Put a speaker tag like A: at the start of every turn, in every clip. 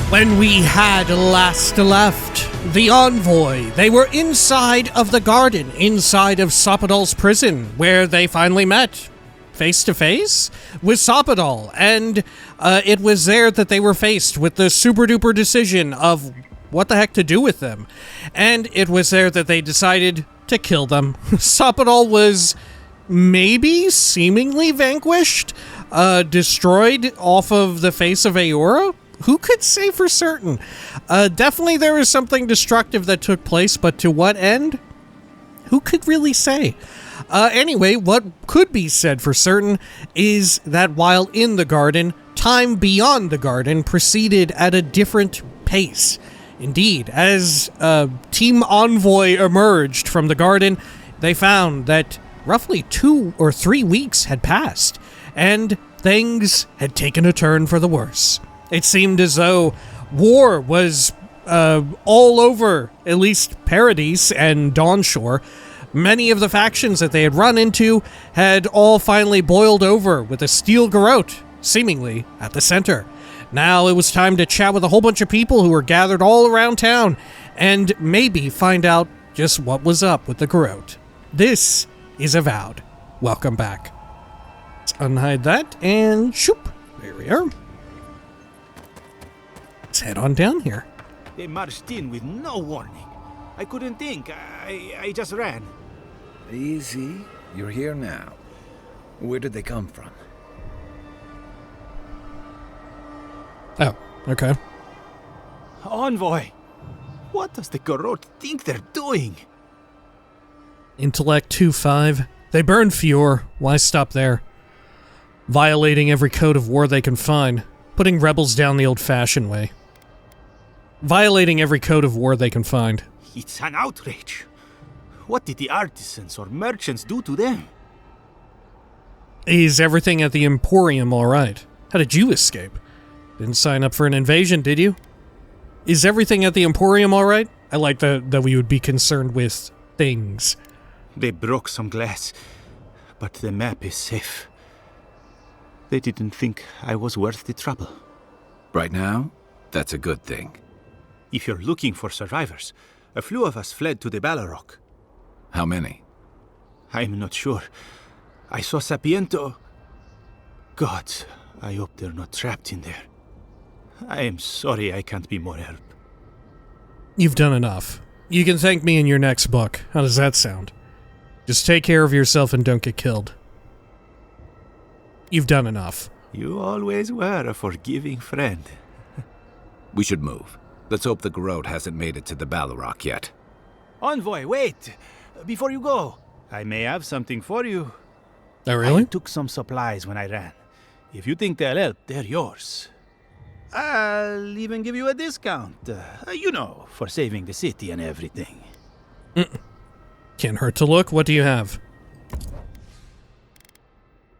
A: When we had last left the Envoy, they were inside of the garden, inside of Sopadol's prison, where they finally met, face to face, with Sopadol, and it was there that they were faced with the super duper decision of what the heck to do with them, and it was there that they decided to kill them. Sopadol was maybe seemingly vanquished, destroyed off of the face of Eora. Who could say for certain? Definitely there was something destructive that took place, but to what end? Who could really say? Anyway, what could be said for certain is that while in the garden, time beyond the garden proceeded at a different pace. Indeed, as Team Envoy emerged from the garden, they found that roughly 2 or 3 weeks had passed, and things had taken a turn for the worse. It seemed as though war was all over, at least Paradis and Dawnshore. Many of the factions that they had run into had all finally boiled over, with a Steel Garrote seemingly at the center. Now it was time to chat with a whole bunch of people who were gathered all around town and maybe find out just what was up with the Garrote. This is Avowed. Welcome back. Let's unhide that and shoop. There we are. Let's head on down here.
B: They marched in with no warning. I couldn't think. I just ran.
C: Easy. You're here now. Where did they come from?
A: Oh, okay.
B: Envoy! What does the Garrote think they're doing?
A: Intellect 2-5. They burned Fior. Why stop there? Violating every code of war they can find. Putting rebels down the old-fashioned way. Violating every code of war they can find.
B: It's an outrage. What did the artisans or merchants do to them?
A: Is everything at the Emporium alright? How did you escape? Didn't sign up for an invasion, did you? Is everything at the Emporium alright? I like that we would be concerned with things.
B: They broke some glass, but the map is safe. They didn't think I was worth the trouble.
C: Right now, that's a good thing.
B: If you're looking for survivors, a few of us fled to the Balrog.
C: How many?
B: I'm not sure. I saw Sapiento. Gods, I hope they're not trapped in there. I am sorry I can't be more help.
A: You've done enough. You can thank me in your next book. How does that sound? Just take care of yourself and don't get killed. You've done enough.
B: You always were a forgiving friend.
C: We should move. Let's hope the Garrote hasn't made it to the Balrog yet.
B: Envoy, wait! Before you go, I may have something for you.
A: Oh, really?
B: I took some supplies when I ran. If you think they'll help, they're yours. I'll even give you a discount. You know, for saving the city and everything.
A: Can't hurt to look. What do you have?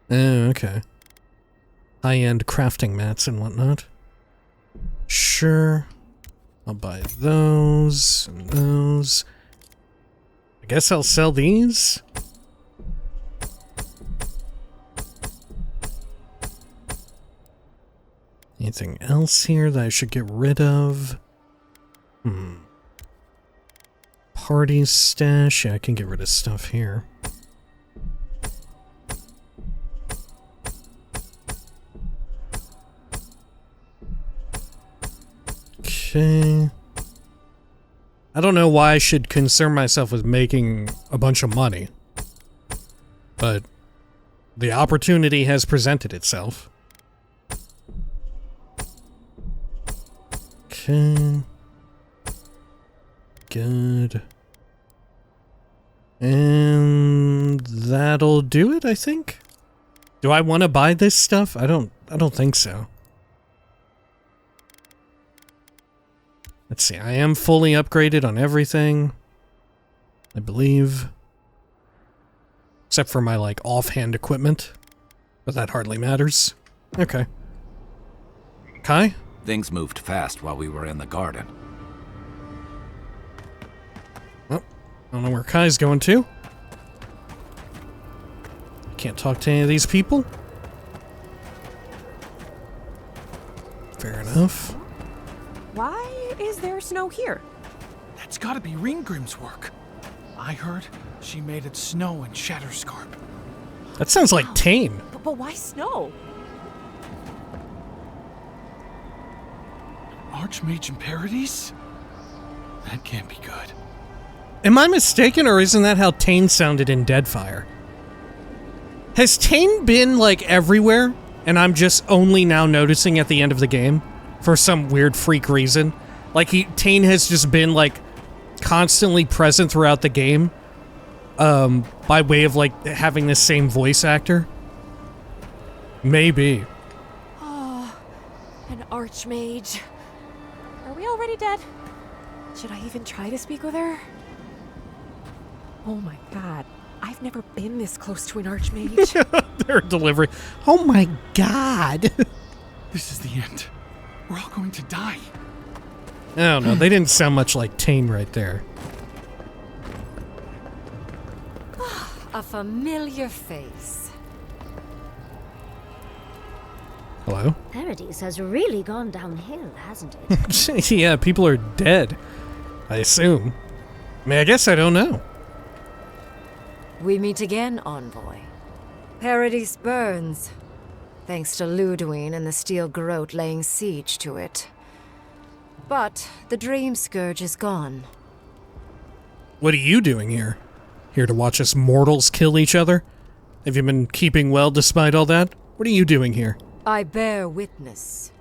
A: Oh, okay. High-end crafting mats and whatnot. Sure. I'll buy those and those. I guess I'll sell these. Anything else here that I should get rid of? Party stash. Yeah, I can get rid of stuff here. Okay. I don't know why I should concern myself with making a bunch of money, but the opportunity has presented itself. Okay. Good. And that'll do it, I think. Do I want to buy this stuff? I don't think so. Let's see, I am fully upgraded on everything, I believe. Except for my, like, offhand equipment. But that hardly matters. Okay. Kai?
C: Things moved fast while we were in the garden.
A: Oh, I don't know where Kai's going to. Can't talk to any of these people. Fair enough.
D: Why is there snow here?
E: That's gotta be Ringgrim's work. I heard she made it snow in Shatterscarp.
A: That sounds like Tane.
D: But why snow?
E: Archmage in Paradis? That can't be good.
A: Am I mistaken, or isn't that how Tane sounded in Deadfire? Has Tane been, like, everywhere, and I'm just only now noticing at the end of the game? For some weird freak reason? Like, Tane has just been, like, constantly present throughout the game, by way of, like, having the same voice actor? Maybe.
D: Oh, an archmage. Are we already dead? Should I even try to speak with her? Oh my god, I've never been this close to an archmage.
A: Their delivery. Oh my god.
E: This is the end. We're all going to die.
A: I don't know, they didn't sound much like Tane right there.
F: A familiar face.
A: Hello?
G: Paradis has really gone downhill, hasn't it?
A: Yeah, people are dead. I assume. I mean, I guess I don't know.
F: We meet again, Envoy. Paradis burns, thanks to Ludwine and the Steel Garrote laying siege to it. But the Dream Scourge is gone.
A: What are you doing here? Here to watch us mortals kill each other? Have you been keeping well despite all that? What are you doing here?
F: I bear witness.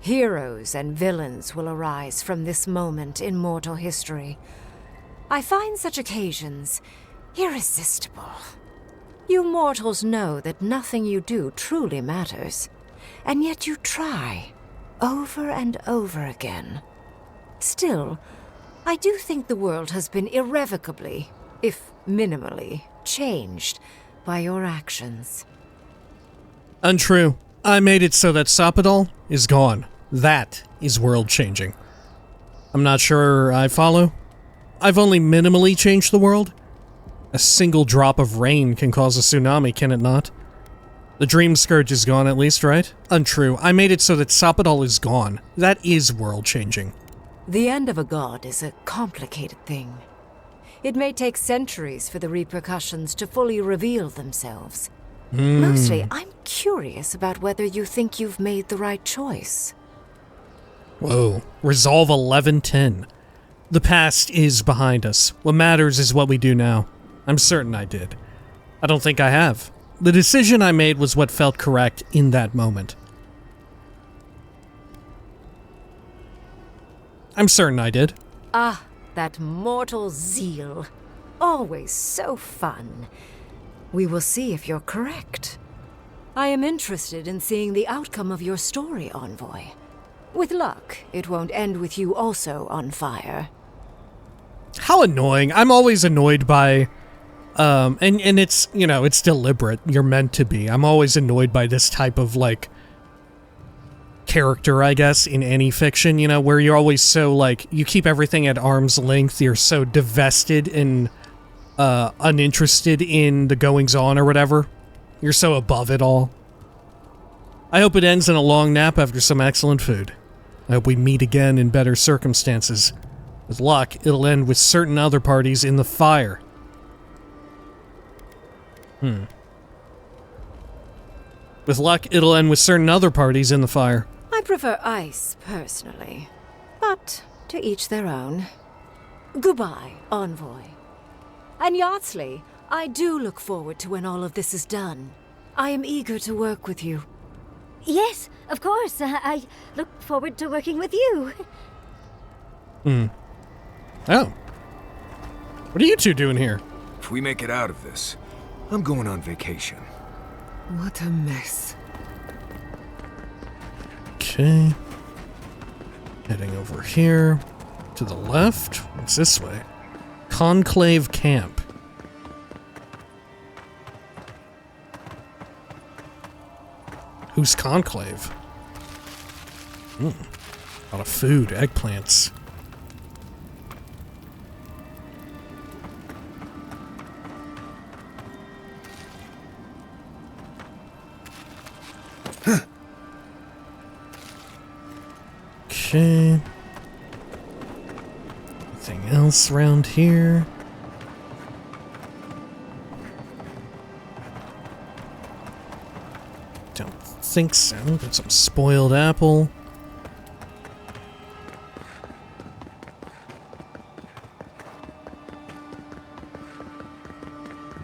F: Heroes and villains will arise from this moment in mortal history. I find such occasions irresistible. You mortals know that nothing you do truly matters, and yet you try, over and over again. Still, I do think the world has been irrevocably, if minimally, changed by your actions.
A: Untrue. I made it so that Sapodal is gone. That is world-changing. I'm not sure I follow. I've only minimally changed the world. A single drop of rain can cause a tsunami, can it not? The Dream Scourge is gone at least, right? Untrue. I made it so that Sapodal is gone. That is world-changing.
F: The end of a god is a complicated thing. It may take centuries for the repercussions to fully reveal themselves. Mostly, I'm curious about whether you think you've made the right choice.
A: Whoa. Resolve 1110. The past is behind us. What matters is what we do now. I'm certain I did. I don't think I have. The decision I made was what felt correct in that moment. I'm certain I did.
F: Ah, that mortal zeal. Always so fun. We will see if you're correct. I am interested in seeing the outcome of your story, Envoy. With luck, it won't end with you also on fire.
A: How annoying. I'm always annoyed by, and it's, you know, it's deliberate. You're meant to be. I'm always annoyed by this type of, like, character, I guess, in any fiction, you know, where you're always so, like, you keep everything at arm's length, you're so divested and, uninterested in the goings-on or whatever. You're so above it all. I hope it ends in a long nap after some excellent food. I hope we meet again in better circumstances. With luck, it'll end with certain other parties in the fire. With luck, it'll end with certain other parties in the fire.
F: I prefer ice, personally. But to each their own. Goodbye, Envoy. And Yardsley, I do look forward to when all of this is done. I am eager to work with you.
G: Yes, of course. I look forward to working with you.
A: Oh. What are you two doing here?
C: If we make it out of this, I'm going on vacation.
F: What a mess.
A: Okay. Heading over here. To the left. What's this way? Conclave Camp. Who's Conclave? A lot of food, eggplants. Okay. Anything else around here? Don't think so. Got some spoiled apple.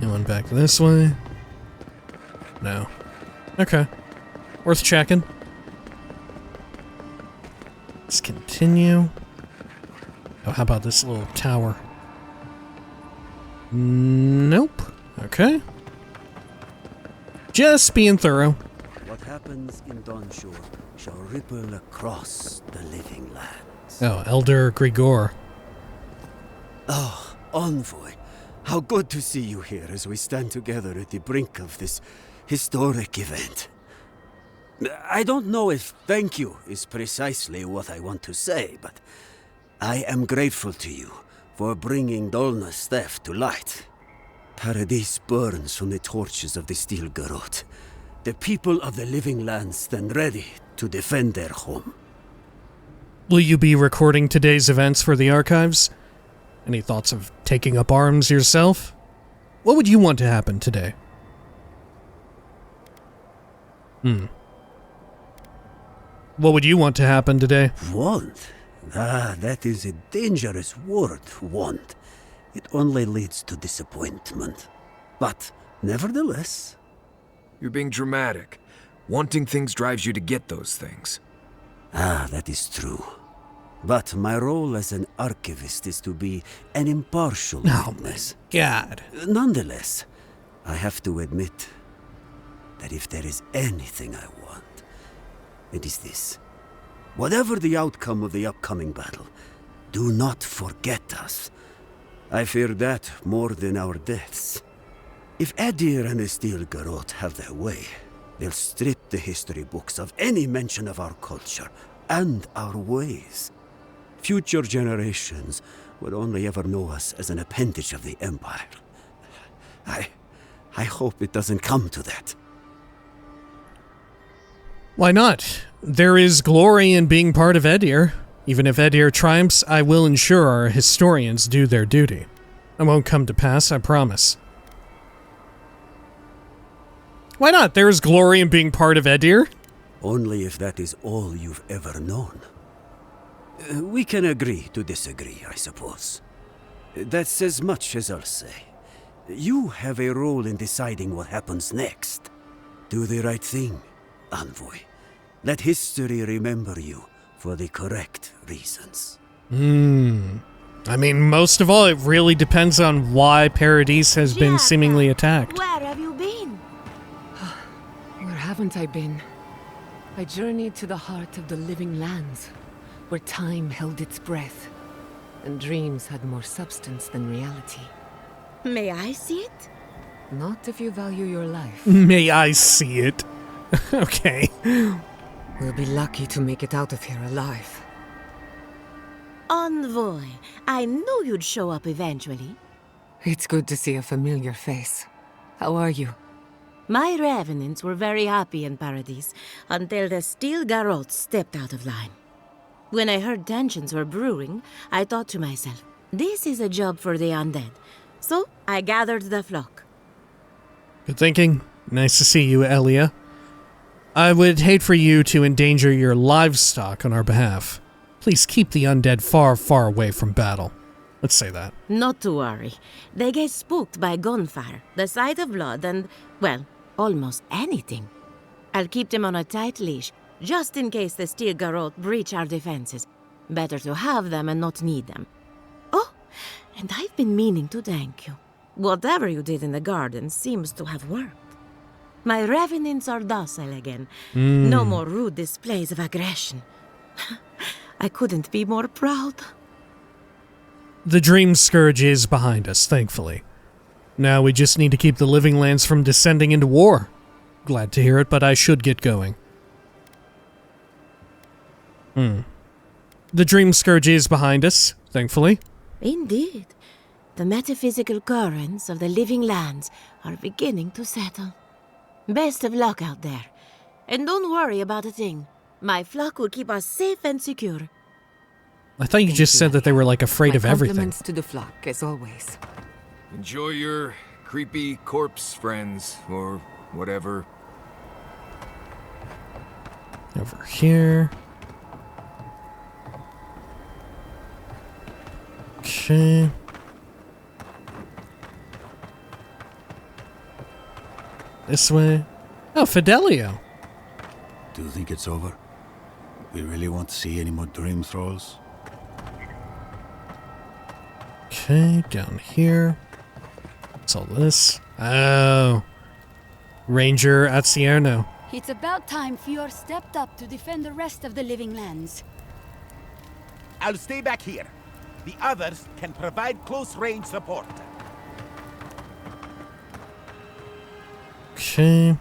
A: Going back this way? No. Okay. Worth checking. Let's continue. Oh, how about this little tower? Nope. Okay. Just being thorough.
H: What happens in Dawnshore shall ripple across the living lands.
A: Oh, Elder Grigor.
H: Oh, Envoy. How good to see you here as we stand together at the brink of this historic event. I don't know if thank you is precisely what I want to say, but I am grateful to you for bringing Dolna's theft to light. Paradis burns from the torches of the Steel Garrote. The people of the living lands stand ready to defend their home.
A: Will you be recording today's events for the archives? Any thoughts of taking up arms yourself? What would you want to happen today? What would you want to happen today?
H: Want? Ah, that is a dangerous word, want. It only leads to disappointment. But, nevertheless...
I: You're being dramatic. Wanting things drives you to get those things.
H: Ah, that is true. But my role as an archivist is to be an impartial witness.
A: God.
H: Nonetheless, I have to admit that if there is anything I want, it is this. Whatever the outcome of the upcoming battle, do not forget us. I fear that more than our deaths. If Aedyran and the Steel Garrote have their way, they'll strip the history books of any mention of our culture and our ways. Future generations will only ever know us as an appendage of the Empire. I hope it doesn't come to that.
A: Why not? There is glory in being part of Aedyr. Even if Aedyr triumphs, I will ensure our historians do their duty. It won't come to pass, I promise. Why not? There is glory in being part of Aedyr.
H: Only if that is all you've ever known. We can agree to disagree, I suppose. That's as much as I'll say. You have a role in deciding what happens next. Do the right thing, Envoy. Let history remember you for the correct reasons.
A: I mean, most of all, it really depends on why Paradis has been seemingly attacked.
J: Where have you been?
K: Where haven't I been? I journeyed to the heart of the living lands, where time held its breath, and dreams had more substance than reality.
J: May I see it?
K: Not if you value your life.
A: May I see it? Okay.
K: We'll be lucky to make it out of here alive.
J: Envoy, I knew you'd show up eventually.
K: It's good to see a familiar face. How are you?
J: My revenants were very happy in Paradis until the Steel Garrote stepped out of line. When I heard tensions were brewing, I thought to myself, this is a job for the undead. So I gathered the flock.
A: Good thinking. Nice to see you, Elia. I would hate for you to endanger your livestock on our behalf. Please keep the undead far, far away from battle. Let's say that.
J: Not to worry. They get spooked by gunfire, the sight of blood, and, well, almost anything. I'll keep them on a tight leash, just in case the Steel Garrote breach our defenses. Better to have them and not need them. Oh, and I've been meaning to thank you. Whatever you did in the garden seems to have worked. My revenants are docile again. No more rude displays of aggression. I couldn't be more proud.
A: The Dream Scourge is behind us, thankfully. Now we just need to keep the living lands from descending into war. Glad to hear it, but I should get going. The Dream Scourge is behind us, thankfully.
J: Indeed. The metaphysical currents of the living lands are beginning to settle. Best of luck out there. And don't worry about a thing. My flock will keep us safe and secure.
A: I thought you just said that they were, like, afraid of everything.
K: Compliments to the flock, as always.
I: Enjoy your creepy corpse friends, or whatever.
A: Over here. Okay. This way. Oh, Fidelio.
H: Do you think it's over? We really won't see any more dream thralls?
A: Okay, down here. What's all this? Oh. Ranger Azierno.
L: It's about time Fior stepped up to defend the rest of the living lands.
M: I'll stay back here. The others can provide close-range support.
A: Okay.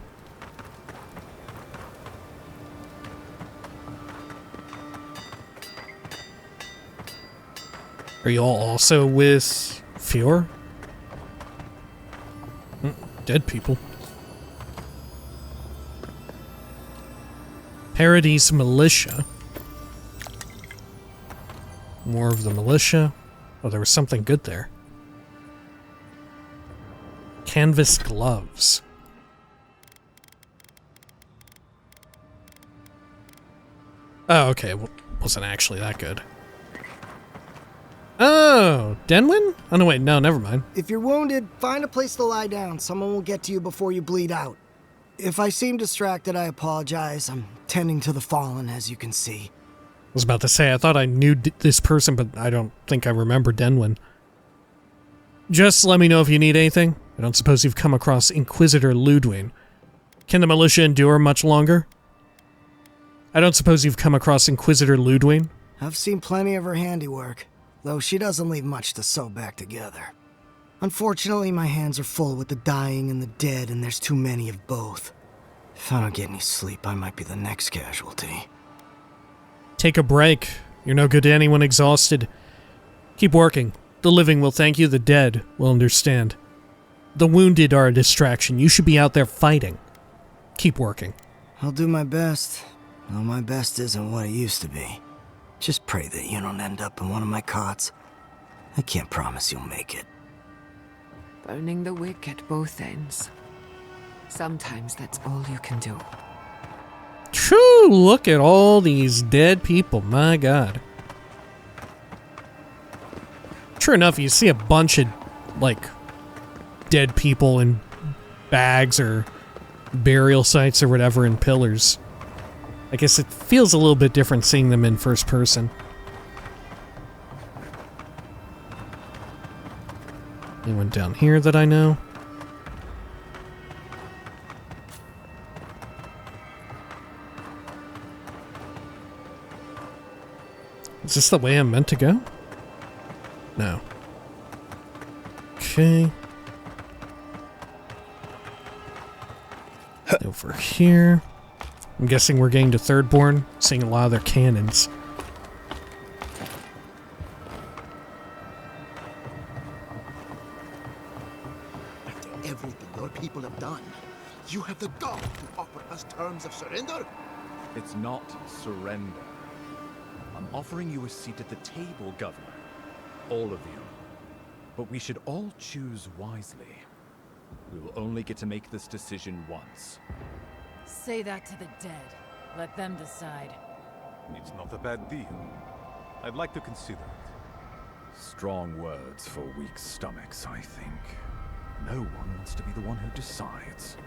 A: Are you all also with Fior? Dead people. Paradis militia. More of the militia. Oh, there was something good there. Canvas gloves. Oh, okay. Well, wasn't actually that good. Oh, Denwyn? Oh, no, wait. No, never mind.
N: If you're wounded, find a place to lie down. Someone will get to you before you bleed out. If I seem distracted, I apologize. I'm tending to the fallen, as you can see.
A: I was about to say, I thought I knew this person, but I don't think I remember Denwyn. Just let me know if you need anything. I don't suppose you've come across Inquisitor Ludwig. Can the militia endure much longer? I don't suppose you've come across Inquisitor Ludwig?
N: I've seen plenty of her handiwork, though she doesn't leave much to sew back together. Unfortunately, my hands are full with the dying and the dead, and there's too many of both. If I don't get any sleep, I might be the next casualty.
A: Take a break. You're no good to anyone exhausted. Keep working. The living will thank you, the dead will understand. The wounded are a distraction. You should be out there fighting. Keep working.
N: I'll do my best, though my best isn't what it used to be. Just pray that you don't end up in one of my cots. I can't promise you'll make it.
K: Burning the wick at both ends. Sometimes that's all you can do.
A: True, look at all these dead people, my god. Sure enough, you see a bunch of, like, dead people in bags or burial sites or whatever in pillars. I guess it feels a little bit different seeing them in first person. Anyone down here that I know? Is this the way I'm meant to go? No. Okay. Over here. I'm guessing we're getting to Thirdborn, seeing a lot of their cannons.
O: After everything your people have done, you have the gall to offer us terms of surrender?
P: It's not surrender. I'm offering you a seat at the table, Governor. All of you. But we should all choose wisely. We will only get to make this decision once.
Q: Say that to the dead. Let them decide.
P: It's not a bad deal. I'd like to consider it. Strong words for weak stomachs, I think. No one wants to be the one who decides.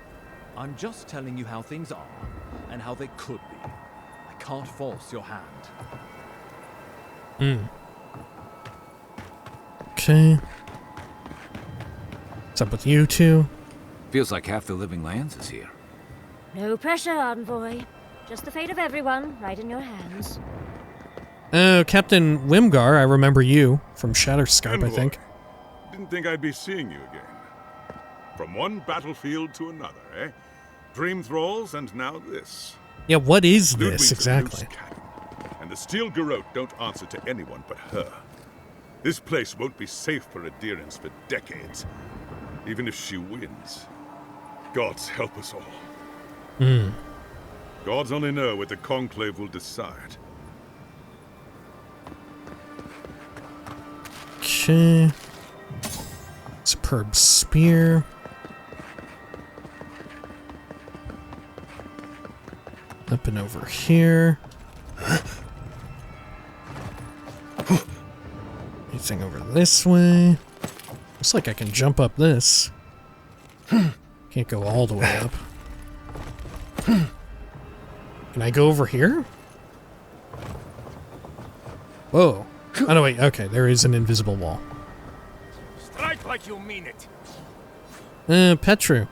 P: I'm just telling you how things are, and how they could be. I can't force your hand.
A: Okay. What's up with you two?
C: Feels like half the living lands is here.
G: No pressure, Envoy. Just the fate of everyone, right in your hands.
A: Oh, Captain Wimgar, I remember you from Shatterscarp,
R: Envoy.
A: I think.
R: Didn't think I'd be seeing you again. From one battlefield to another, eh? Dream thralls, and now this.
A: Yeah, what is
R: Ludwig's
A: this
R: a
A: exactly?
R: loose cannon, and the Steel Garrote don't answer to anyone but her. This place won't be safe for Aedyran for decades, even if she wins. Gods help us all. Gods only know what the conclave will decide.
A: Okay. Superb spear. Up and over here. Anything over this way? Looks like I can jump up this. Can't go all the way up. Can I go over here? Whoa. Oh no, wait, okay, there is an invisible wall.
S: Strike like you mean it.
A: Petru.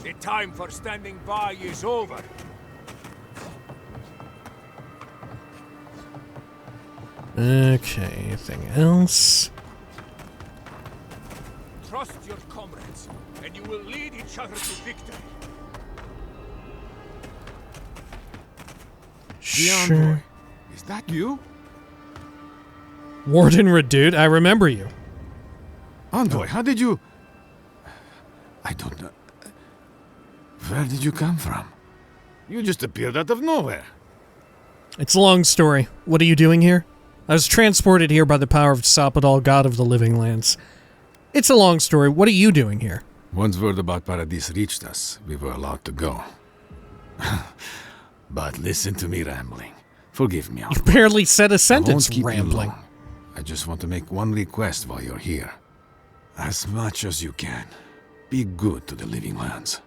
S: The time for standing by is over.
A: Okay, anything else?
S: Trust your comrades, and you will lead each other to victory.
T: The Envoy. Is that you?
A: Warden Redude, I remember you.
T: Envoy, how did you... I don't know. Where did you come from? You just appeared out of nowhere.
A: It's a long story. What are you doing here? I was transported here by the power of Sapodal, god of the living lands. It's a long story. What are you doing here?
T: Once word about Paradis reached us, we were allowed to go. But listen to me rambling. Forgive me, Envoy.
A: You barely said a sentence,
T: I won't keep
A: rambling.
T: You long. I just want to make one request while you're here. As much as you can, be good to the living lands.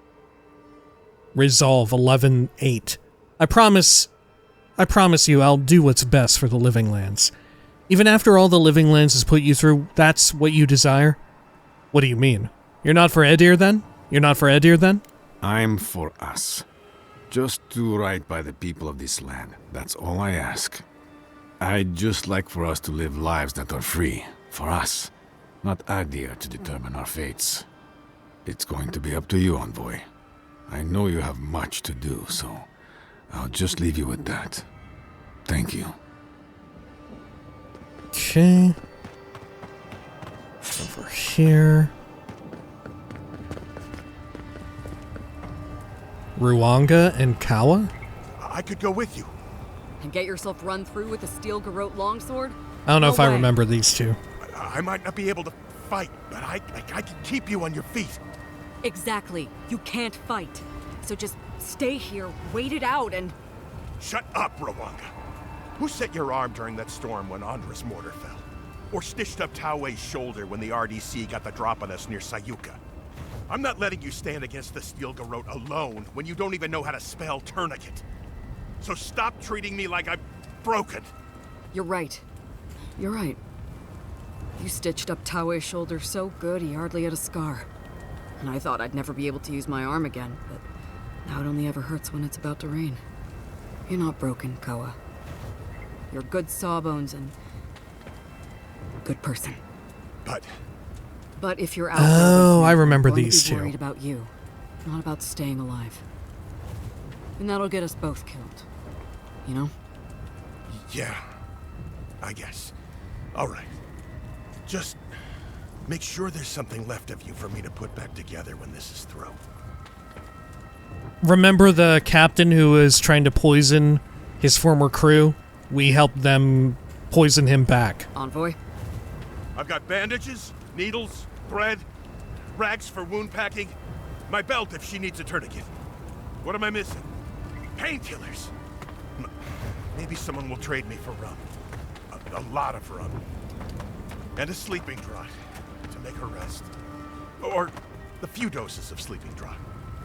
A: Resolve 11-8. I promise you I'll do what's best for the living lands. Even after all the living lands has put you through, that's what you desire? What do you mean? You're not for Edir then? You're not for Edir then?
T: I'm for us. Just do right by the people of this land. That's all I ask. I'd just like for us to live lives that are free. For us. Not Edir to determine our fates. It's going to be up to you, Envoy. I know you have much to do, so I'll just leave you with that. Thank you.
A: Okay. Over here. Ruanga and Kawa?
O: I could go with you.
Q: And get yourself run through with a Steel Garrote longsword?
A: I don't know if I
Q: way.
A: remember these two.
O: I might not be able to fight, but I can keep you on your feet.
Q: Exactly. You can't fight. So just stay here, wait it out, and...
O: Shut up, Ruanga. Who set your arm during that storm when Andra's mortar fell? Or stitched up Tauwe's shoulder when the RDC got the drop on us near Sayuka? I'm not letting you stand against the Steel Garrote alone when you don't even know how to spell tourniquet. So stop treating me like I'm broken.
Q: You're right. You're right. You stitched up Tauwe's shoulder so good he hardly had a scar. And I thought I'd never be able to use my arm again, but now it only ever hurts when it's about to rain. You're not broken, Koa. You're good sawbones and... good person. But if you're out...
A: Oh, I remember
Q: I'm going
A: these
Q: to be
A: two.
Q: worried about you, not about staying alive. And that'll get us both killed. You know?
O: Yeah, I guess. All right. Just make sure there's something left of you for me to put back together when this is through.
A: Remember the captain who was trying to poison his former crew? We helped them poison him back.
Q: Envoy?
O: I've got bandages, needles, thread, rags for wound packing, my belt if she needs a tourniquet. What am I missing? Painkillers. Maybe someone will trade me for rum. A lot of rum. And a sleeping draught to make her rest. Or a few doses of sleeping draught,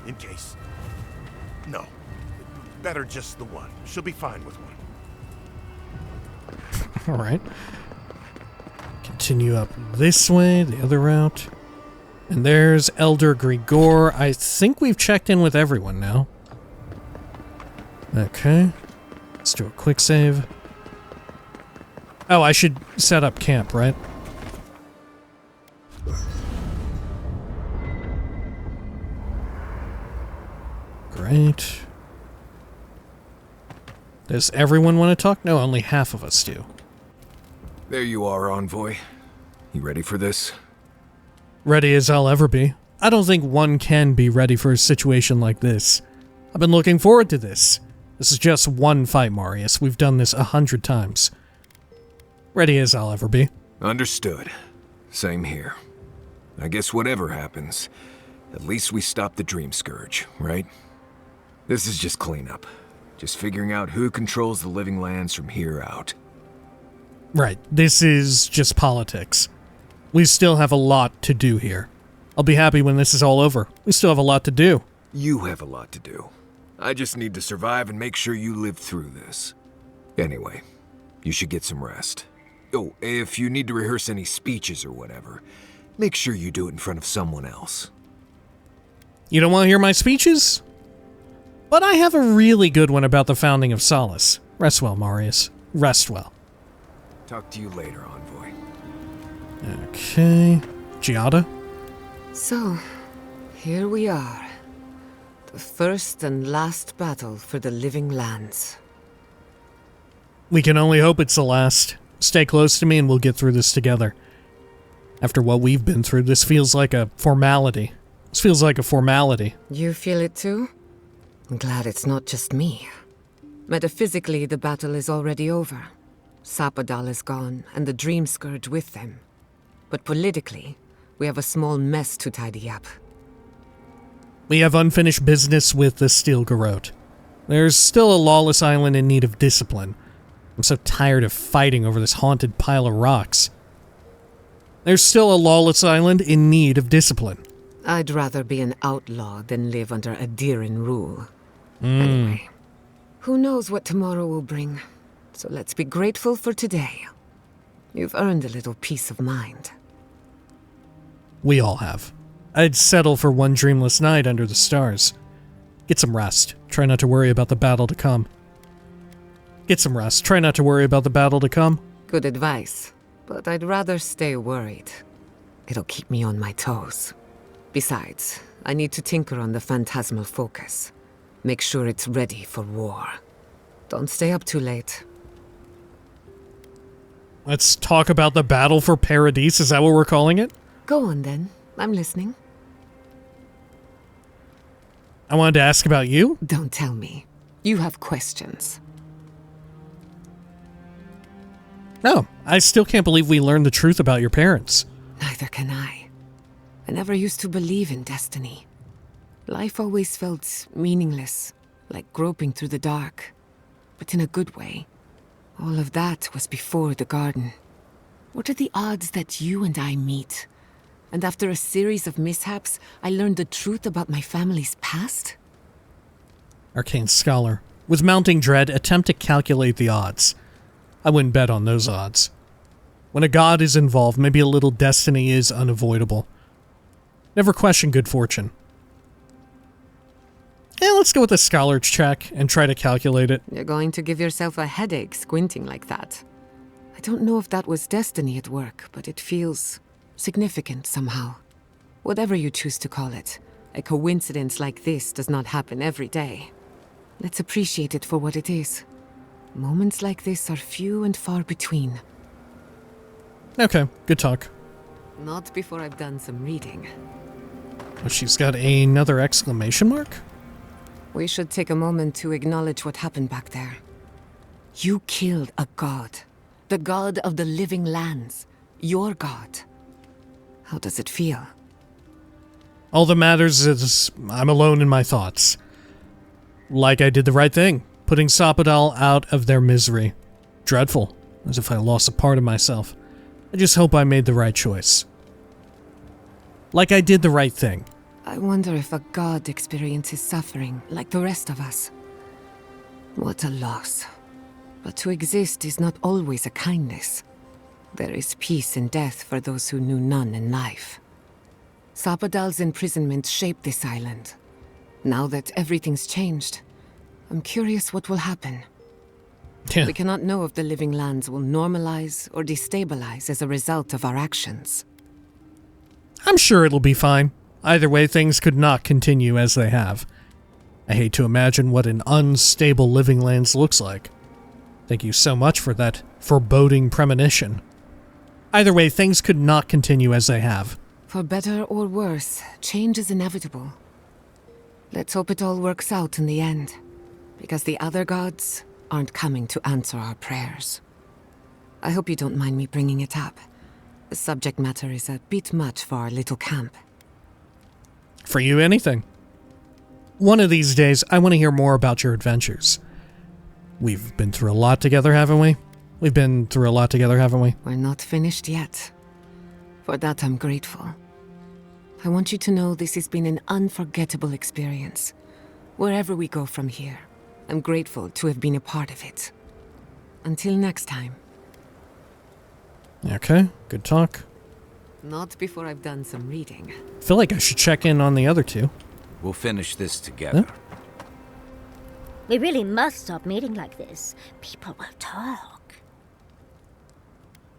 O: in case. No. Better just the one. She'll be fine with one.
A: Alright. Continue up this way, the other route. And there's Elder Grigor. I think we've checked in with everyone now. Okay. Let's do a quick save. Oh, I should set up camp, right? Great. Does everyone want to talk? No, only half of us do.
I: There you are, Envoy. You ready for this?
A: Ready as I'll ever be. I don't think one can be ready for a situation like this. I've been looking forward to this. This is just one fight, Marius. We've done this 100 times. Ready as I'll ever be.
I: Understood. Same here. I guess whatever happens, at least we stopped the Dream Scourge, right? This is just cleanup. Just figuring out who controls the living lands from here out.
A: Right. This is just politics. We still have a lot to do here. I'll be happy when this is all over. We still have a lot to do.
I: You have a lot to do. I just need to survive and make sure you live through this. Anyway, you should get some rest. Oh, if you need to rehearse any speeches or whatever, make sure you do it in front of someone else.
A: You don't want to hear my speeches? But I have a really good one about the founding of Solace. Rest well, Marius. Rest well.
I: Talk to you later, Envoy.
A: Okay. Giada?
K: So, here we are. The first and last battle for the living lands.
A: We can only hope it's the last. Stay close to me and we'll get through this together. After what we've been through, this feels like a formality. This feels like a formality.
K: You feel it too? I'm glad it's not just me. Metaphysically, the battle is already over. Sapadal is gone, and the Dream Scourge with them. But politically, we have a small mess to tidy up.
A: We have unfinished business with the Steel Garrote. There's still a lawless island in need of discipline. I'm so tired of fighting over this haunted pile of rocks. There's still a lawless island in need of discipline.
K: I'd rather be an outlaw than live under Aedyran rule. Anyway, who knows what tomorrow will bring, so let's be grateful for today. You've earned a little peace of mind.
A: We all have. I'd settle for one dreamless night under the stars. Get some rest. Try not to worry about the battle to come. Get some rest. Try not to worry about the battle to come.
K: Good advice, but I'd rather stay worried. It'll keep me on my toes. Besides, I need to tinker on the phantasmal focus. Make sure it's ready for war. Don't stay up too late.
A: Let's talk about the battle for Paradis. Is that what we're calling it?
K: Go on then. I'm listening.
A: I wanted to ask about you.
K: Don't tell me. You have questions.
A: No, I still can't believe we learned the truth about your parents.
K: Neither can I. I never used to believe in destiny. Life always felt meaningless, like groping through the dark. But in a good way. All of that was before the garden. What are the odds that you and I meet? And after a series of mishaps, I learned the truth about my family's past?
A: Arcane Scholar. With mounting dread, attempt to calculate the odds. I wouldn't bet on those odds. When a god is involved, maybe a little destiny is unavoidable. Never question good fortune. Let's go with a scholar's check and try to calculate it.
K: You're going to give yourself a headache squinting like that. I don't know if that was destiny at work, but it feels significant somehow. Whatever you choose to call it, a coincidence like this does not happen every day. Let's appreciate it for what it is. Moments like this are few and far between.
A: Okay, good talk.
K: Not before I've done some reading.
A: Oh, she's got another exclamation mark?
K: We should take a moment to acknowledge what happened back there. You killed a god. The god of the living lands. Your god. How does it feel?
A: All that matters is I'm alone in my thoughts. Like I did the right thing, putting Sapadal out of their misery. Dreadful, as if I lost a part of myself. I just hope I made the right choice. Like I did the right thing.
K: I wonder if a god experiences suffering like the rest of us. What a loss. But to exist is not always a kindness. There is peace in death for those who knew none in life. Sapadal's imprisonment shaped this island. Now that everything's changed, I'm curious what will happen.
A: Yeah.
K: We cannot know if the living lands will normalize or destabilize as a result of our actions.
A: I'm sure it'll be fine. Either way, things could not continue as they have. I hate to imagine what an unstable living lands looks like. Thank you so much for that foreboding premonition. Either way, things could not continue as they have.
K: For better or worse, change is inevitable. Let's hope it all works out in the end, because the other gods aren't coming to answer our prayers. I hope you don't mind me bringing it up. The subject matter is a bit much for our little camp.
A: For you, anything. One of these days, I want to hear more about your adventures. We've been through a lot together, haven't we?
K: We're not finished yet. For that, I'm grateful. I want you to know this has been an unforgettable experience. Wherever we go from here, I'm grateful to have been a part of it. Until next time.
A: Okay, good talk.
K: Not before I've done some reading.
A: I feel like I should check in on the other two.
C: We'll finish this together.
A: Huh?
G: We really must stop meeting like this. People will talk.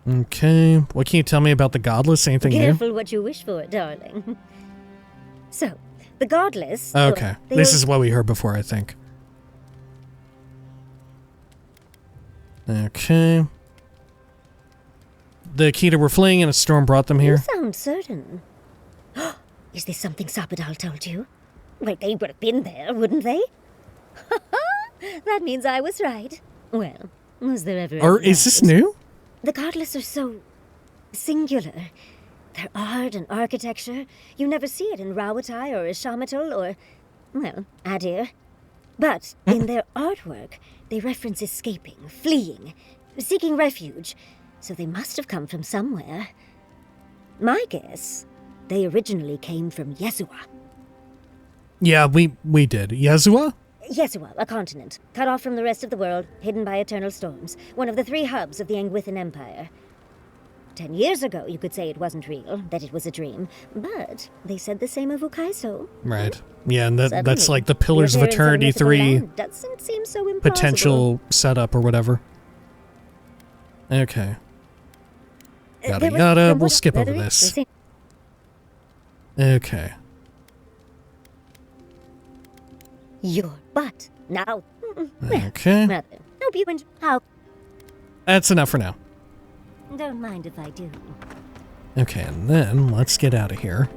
A: Okay, what can you tell me about the Godless? Anything
G: Careful
A: new?
G: what you wish for, darling. So, the Godless...
A: Okay, this is what we heard before, I think. Okay. The Akita were fleeing and a storm brought them here.
G: You sound certain. Is this something Sapodal told you? Well, they would have been there, wouldn't they? That means I was right. Well, was there ever...
A: Or is this new?
G: The Godless are so... singular. Their art and architecture, you never see it in Rawatai or Ishamatal or... well, Adir. But in their artwork, they reference escaping, fleeing, seeking refuge. So they must have come from somewhere. My guess, they originally came from Yesua.
A: Yeah, we did. Yesua?
G: Yesua, a continent, cut off from the rest of the world, hidden by eternal storms, one of the 3 hubs of the Aedyran Empire. 10 years ago, you could say it wasn't real, that it was a dream, but they said the same of Ukaiso.
A: Right. Yeah, and that's
G: Suddenly,
A: like the Pillars of
G: the appearance
A: Eternity
G: mythical
A: 3
G: land doesn't seem so impossible.
A: potential setup or whatever. Okay. Yada yada, we'll skip over this. Okay.
G: Your butt. Now.
A: Okay.
G: Rather. Hope you and how.
A: That's enough for now.
G: Don't mind if I do.
A: Okay, and then let's get out of here.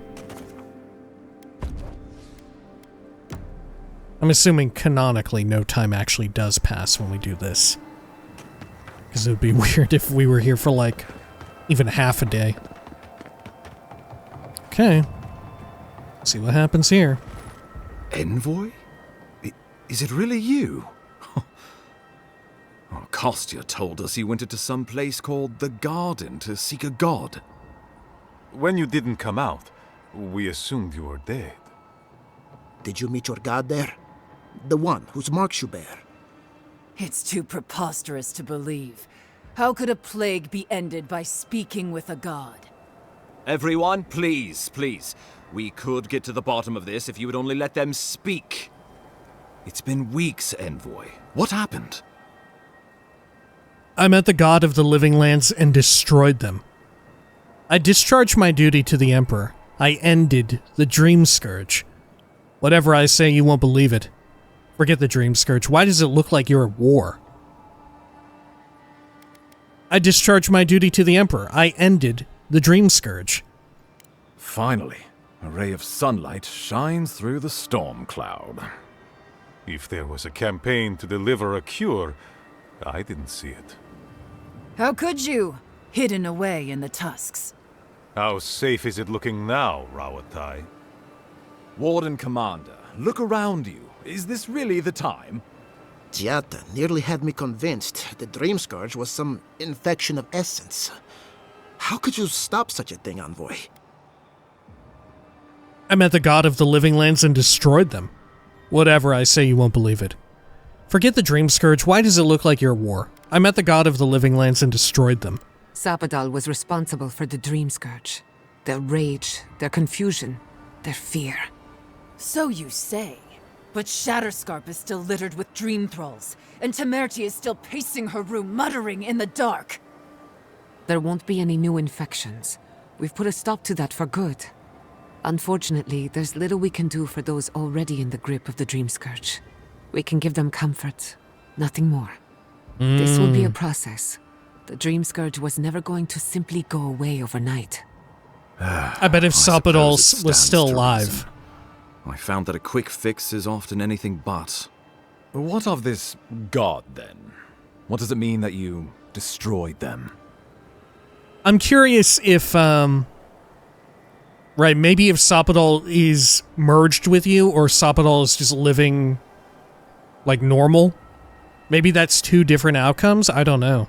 A: I'm assuming canonically no time actually does pass when we do this. Because it would be weird if we were here for like even half a day. Okay. See what happens here.
C: Envoy? Is it really you? Oh, Kostya told us you went into some place called the Garden to seek a god.
P: When you didn't come out, we assumed you were dead.
U: Did you meet your god there? The one whose marks you bear?
V: It's too preposterous to believe. How could a plague be ended by speaking with a god?
C: Everyone, please, please. We could get to the bottom of this if you would only let them speak. It's been weeks, Envoy. What happened?
A: I met the god of the living lands and destroyed them. I discharged my duty to the Emperor. I ended the Dream Scourge. Whatever I say, you won't believe it. Forget the Dream Scourge. Why does it look like you're at war? I discharged my duty to the Emperor. I ended the Dream Scourge.
P: Finally, a ray of sunlight shines through the storm cloud. If there was a campaign to deliver a cure, I didn't see it.
V: How could you? Hidden away in the tusks.
P: How safe is it looking now, Rawatai?
C: Warden Commander, look around you. Is this really the time?
U: Giata nearly had me convinced the Dream Scourge was some infection of essence. How could you stop such a thing, Envoy?
A: I met the god of the living lands and destroyed them. Whatever I say, you won't believe it. Forget the Dream Scourge. Why does it look like you're at war? I met the god of the living lands and destroyed them.
K: Sapodal was responsible for the Dream Scourge. Their rage, their confusion, their fear.
V: So you say. But Shatterscarp is still littered with dream thralls, and Temerty is still pacing her room, muttering in the dark.
K: There won't be any new infections. We've put a stop to that for good. Unfortunately, there's little we can do for those already in the grip of the Dream Scourge. We can give them comfort, nothing more. This will be a process. The Dream Scourge was never going to simply go away overnight.
A: I bet if Sapodal was still alive.
C: I found that a quick fix is often anything but. What of this god, then? What does it mean that you destroyed them?
A: I'm curious if, right, maybe if Sopodol is merged with you, or Sopodol is just living, like, normal. Maybe that's two different outcomes? I don't know.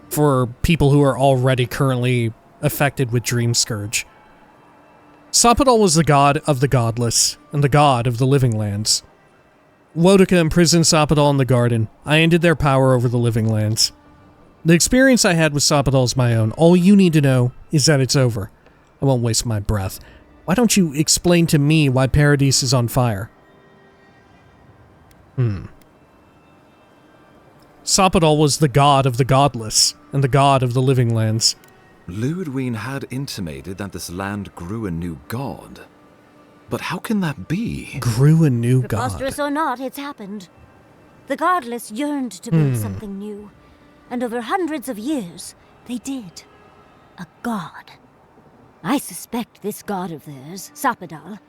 A: For people who are already currently affected with Dream Scourge. Sopodol was the god of the godless, and the god of the living lands. Wodika imprisoned Sopodol in the garden. I ended their power over the living lands. The experience I had with Sopodol is my own. All you need to know is that it's over. I won't waste my breath. Why don't you explain to me why Paradis is on fire? Sopodol was the god of the godless, and the god of the living lands.
C: Ludwine had intimated that this land grew a new god. But how can that be?
A: Grew a new god.
G: Preposterous or not, it's happened. The godless yearned to build something new, and over hundreds of years, they did. A god. I suspect this god of theirs, Sopodol,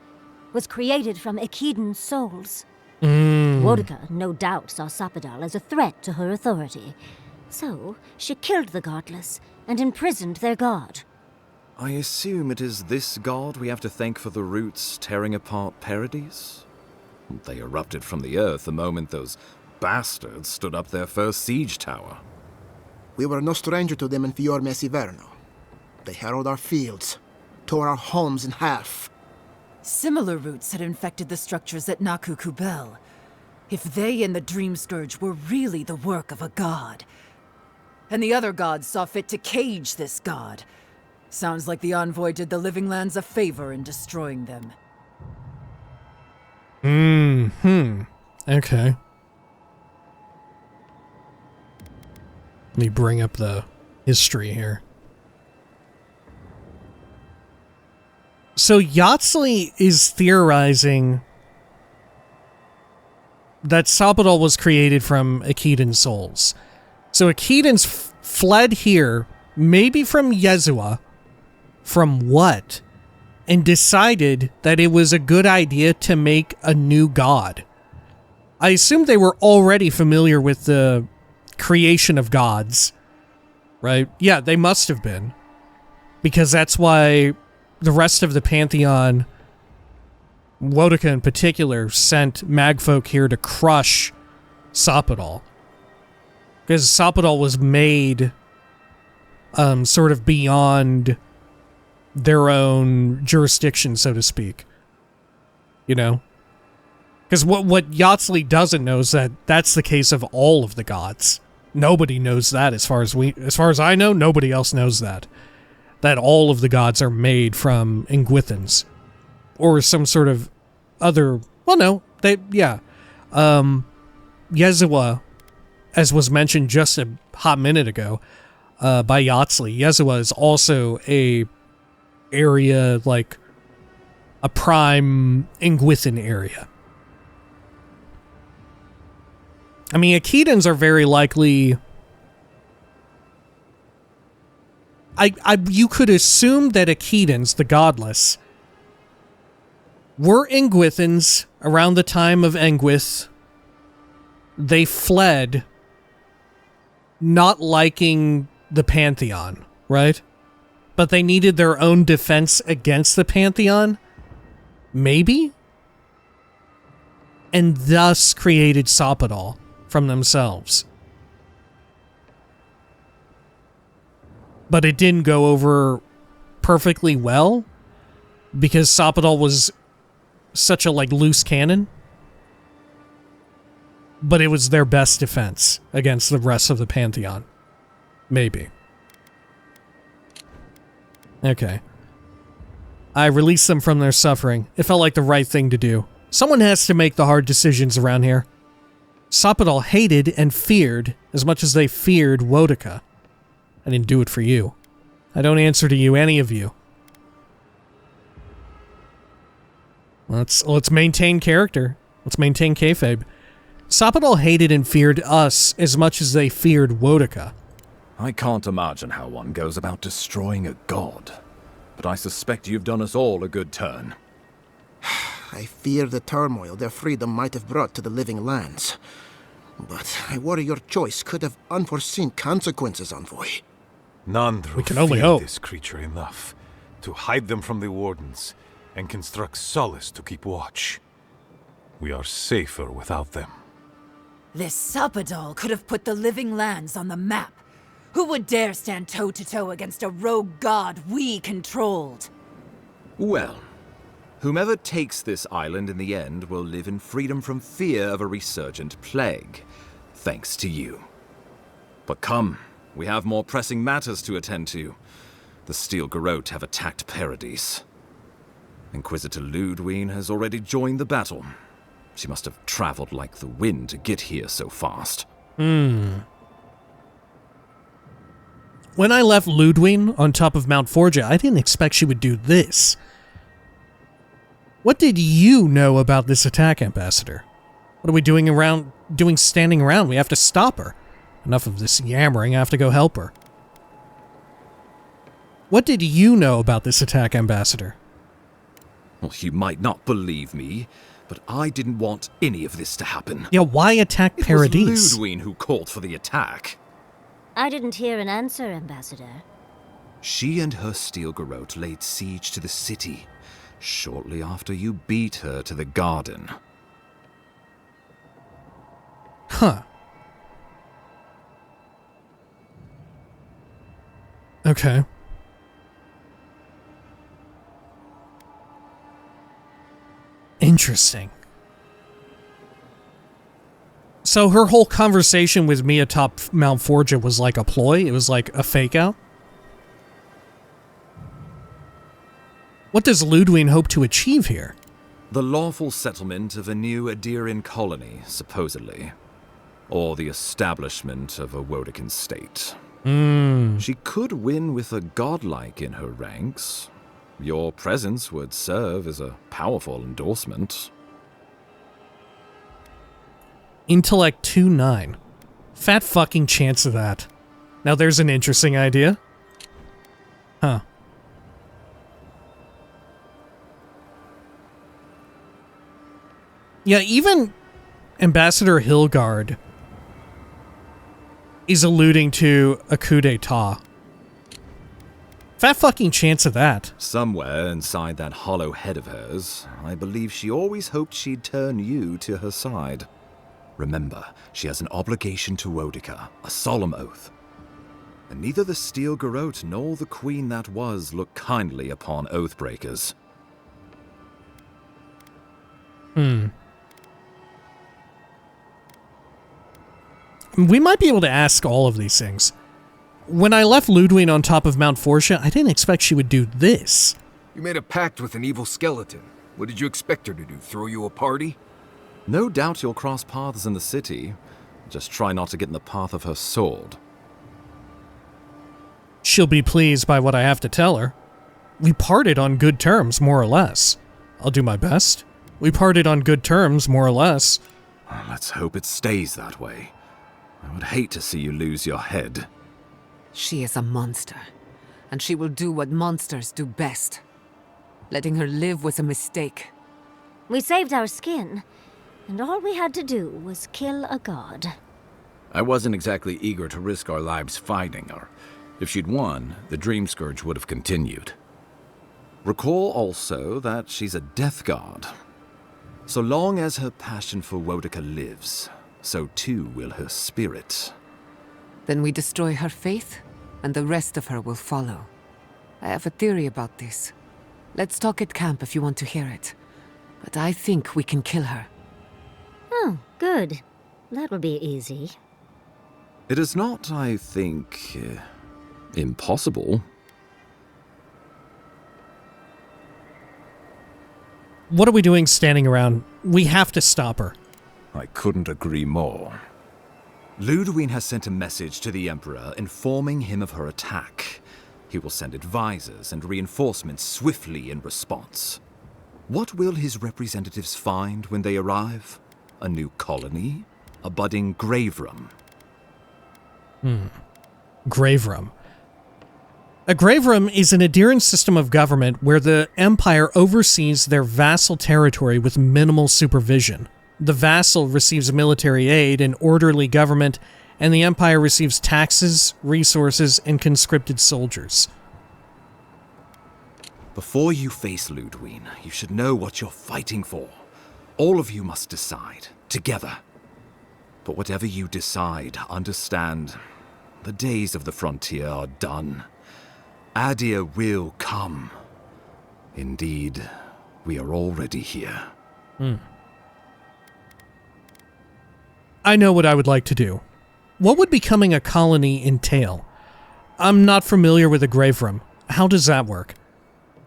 G: was created from Aedyran souls. Wodika, no doubt, saw Sopodol as a threat to her authority. So, she killed the godless and imprisoned their god.
C: I assume it is this god we have to thank for the roots tearing apart Paradis? They erupted from the earth the moment those bastards stood up their first siege tower.
U: We were no stranger to them in Fior Mesiverno. They harrowed our fields, tore our homes in half.
V: Similar roots had infected the structures at Naku Kubel. If they and the Dream Scourge were really the work of a god, and the other gods saw fit to cage this god, sounds like the Envoy did the Living Lands a favor in destroying them.
A: Okay. Let me bring up the history here. So Yatsley is theorizing that Sopodol was created from Aedyran souls. So Aedyans fled here, maybe from Yezua. From what? And decided that it was a good idea to make a new god. I assume they were already familiar with the creation of gods. Right? Yeah, they must have been. Because that's why the rest of the Pantheon, Wodika in particular, sent magfolk here to crush Sopodol. Because Sopodol was made sort of beyond their own jurisdiction, so to speak. You know? Because what Yatsley doesn't know is that that's the case of all of the gods. Nobody knows that as far as I know, nobody else knows that. That all of the gods are made from Engwithans. Or some sort of other... Well, no. Yezua, as was mentioned just a hot minute ago, by Yatsley, Yezua is also a area, like, a prime Engwithan area. I mean, Aedyans are very likely... you could assume that Aedyans, the godless, were Engwithans around the time of Engwith. They fled, not liking the Pantheon, right? But they needed their own defense against the Pantheon? Maybe? And thus created Sopodol from themselves. But it didn't go over perfectly well because Sopodol was such a, like, loose cannon. But it was their best defense against the rest of the Pantheon. Maybe. Okay. I released them from their suffering. It felt like the right thing to do. Someone has to make the hard decisions around here. Sopodol hated and feared as much as they feared Wodika. I didn't do it for you. I don't answer to you, any of you. Let's maintain character. Let's maintain kayfabe. Sopodol hated and feared us as much as they feared Wodika.
C: I can't imagine how one goes about destroying a god. But I suspect you've done us all a good turn.
U: I fear the turmoil their freedom might have brought to the living lands. But I worry your choice could have unforeseen consequences, Envoy.
P: None
A: We can only hope.
P: this creature enough to hide them from the Wardens and construct solace to keep watch. We are safer without them.
V: This Sappadal could have put the Living Lands on the map. Who would dare stand toe-to-toe against a rogue god we controlled?
C: Well, whomever takes this island in the end will live in freedom from fear of a resurgent plague, thanks to you. But come, we have more pressing matters to attend to. The Steel Garrote have attacked Paradis. Inquisitor Ludwine has already joined the battle. She must have traveled like the wind to get here so fast.
A: When I left Ludwine on top of Mount Forja, I didn't expect she would do this. What did you know about this attack, Ambassador? What are we doing standing around? We have to stop her. Enough of this yammering, I have to go help her. What did you know about this attack, Ambassador?
C: Well, you might not believe me, but I didn't want any of this to happen.
A: Yeah, why attack Paradis?
C: It was Ludwine who called for the attack.
G: I didn't hear an answer, Ambassador.
C: She and her Steel Garrote laid siege to the city shortly after you beat her to the garden.
A: Huh. Okay. Interesting. So her whole conversation with me atop Mount Forja was like a ploy? It was like a fake out? What does Ludwine hope to achieve here?
C: The lawful settlement of a new Aedyran colony, supposedly. Or the establishment of a Woedican state. She could win with a godlike in her ranks. Your presence would serve as a powerful endorsement.
A: Intellect 2-9. Fat fucking chance of that. Now there's an interesting idea. Huh. Yeah, even Ambassador Hilgard is alluding to a coup d'etat. Fat fucking chance of that.
C: Somewhere inside that hollow head of hers, I believe she always hoped she'd turn you to her side. Remember, she has an obligation to Woedica, a solemn oath. And neither the Steel Garrote nor the queen that was look kindly upon oathbreakers.
A: We might be able to ask all of these things. When I left Ludwine on top of Mount Forja, I didn't expect she would do this.
I: You made a pact with an evil skeleton. What did you expect her to do, throw you a party?
C: No doubt you'll cross paths in the city. Just try not to get in the path of her sword.
A: She'll be pleased by what I have to tell her. We parted on good terms, more or less. I'll do my best. We parted on good terms, more or less.
C: Let's hope it stays that way. I would hate to see you lose your head.
K: She is a monster, and she will do what monsters do best. Letting her live was a mistake.
G: We saved our skin, and all we had to do was kill a god.
T: I wasn't exactly eager to risk our lives fighting her. If she'd won, the Dream Scourge would have continued.
C: Recall also that she's a death guard. So long as her passion for Woedica lives, so too will her spirit.
K: Then we destroy her faith, and the rest of her will follow. I have a theory about this. Let's talk at camp if you want to hear it. But I think we can kill her.
G: Oh, good. That will be easy.
C: It is not, I think, impossible.
A: What are we doing standing around? We have to stop her.
C: I couldn't agree more. Ludwine has sent a message to the Emperor informing him of her attack. He will send advisors and reinforcements swiftly in response. What will his representatives find when they arrive? A new colony? A budding grave room?
A: Grave room. A grave room is an Aedyran system of government where the Empire oversees their vassal territory with minimal supervision. The vassal receives military aid and orderly government and the Empire receives taxes, resources, and conscripted soldiers.
C: Before you face Ludwig, you should know what you're fighting for. All of you must decide, together. But whatever you decide, understand, the days of the frontier are done. Aedyr will come. Indeed, we are already here.
A: I know what I would like to do. What would becoming a colony entail? I'm not familiar with a grave room. How does that work?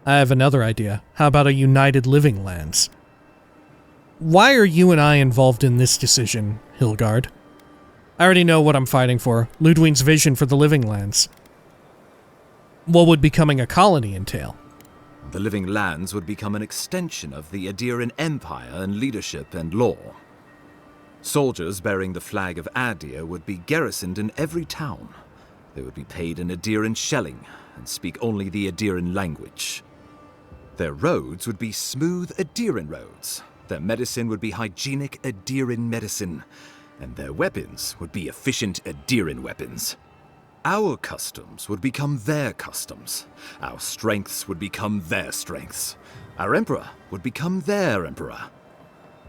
A: I have another idea. How about a United Living Lands? Why are you and I involved in this decision, Hilgard? I already know what I'm fighting for. Ludwig's vision for the Living Lands. What would becoming a colony entail?
C: The Living Lands would become an extension of the Aedyran Empire in leadership and law. Soldiers bearing the flag of Aedyr would be garrisoned in every town. They would be paid in Aedyran shelling and speak only the Aedyran language. Their roads would be smooth Aedyran roads. Their medicine would be hygienic Aedyran medicine. And their weapons would be efficient Aedyran weapons. Our customs would become their customs. Our strengths would become their strengths. Our emperor would become their emperor.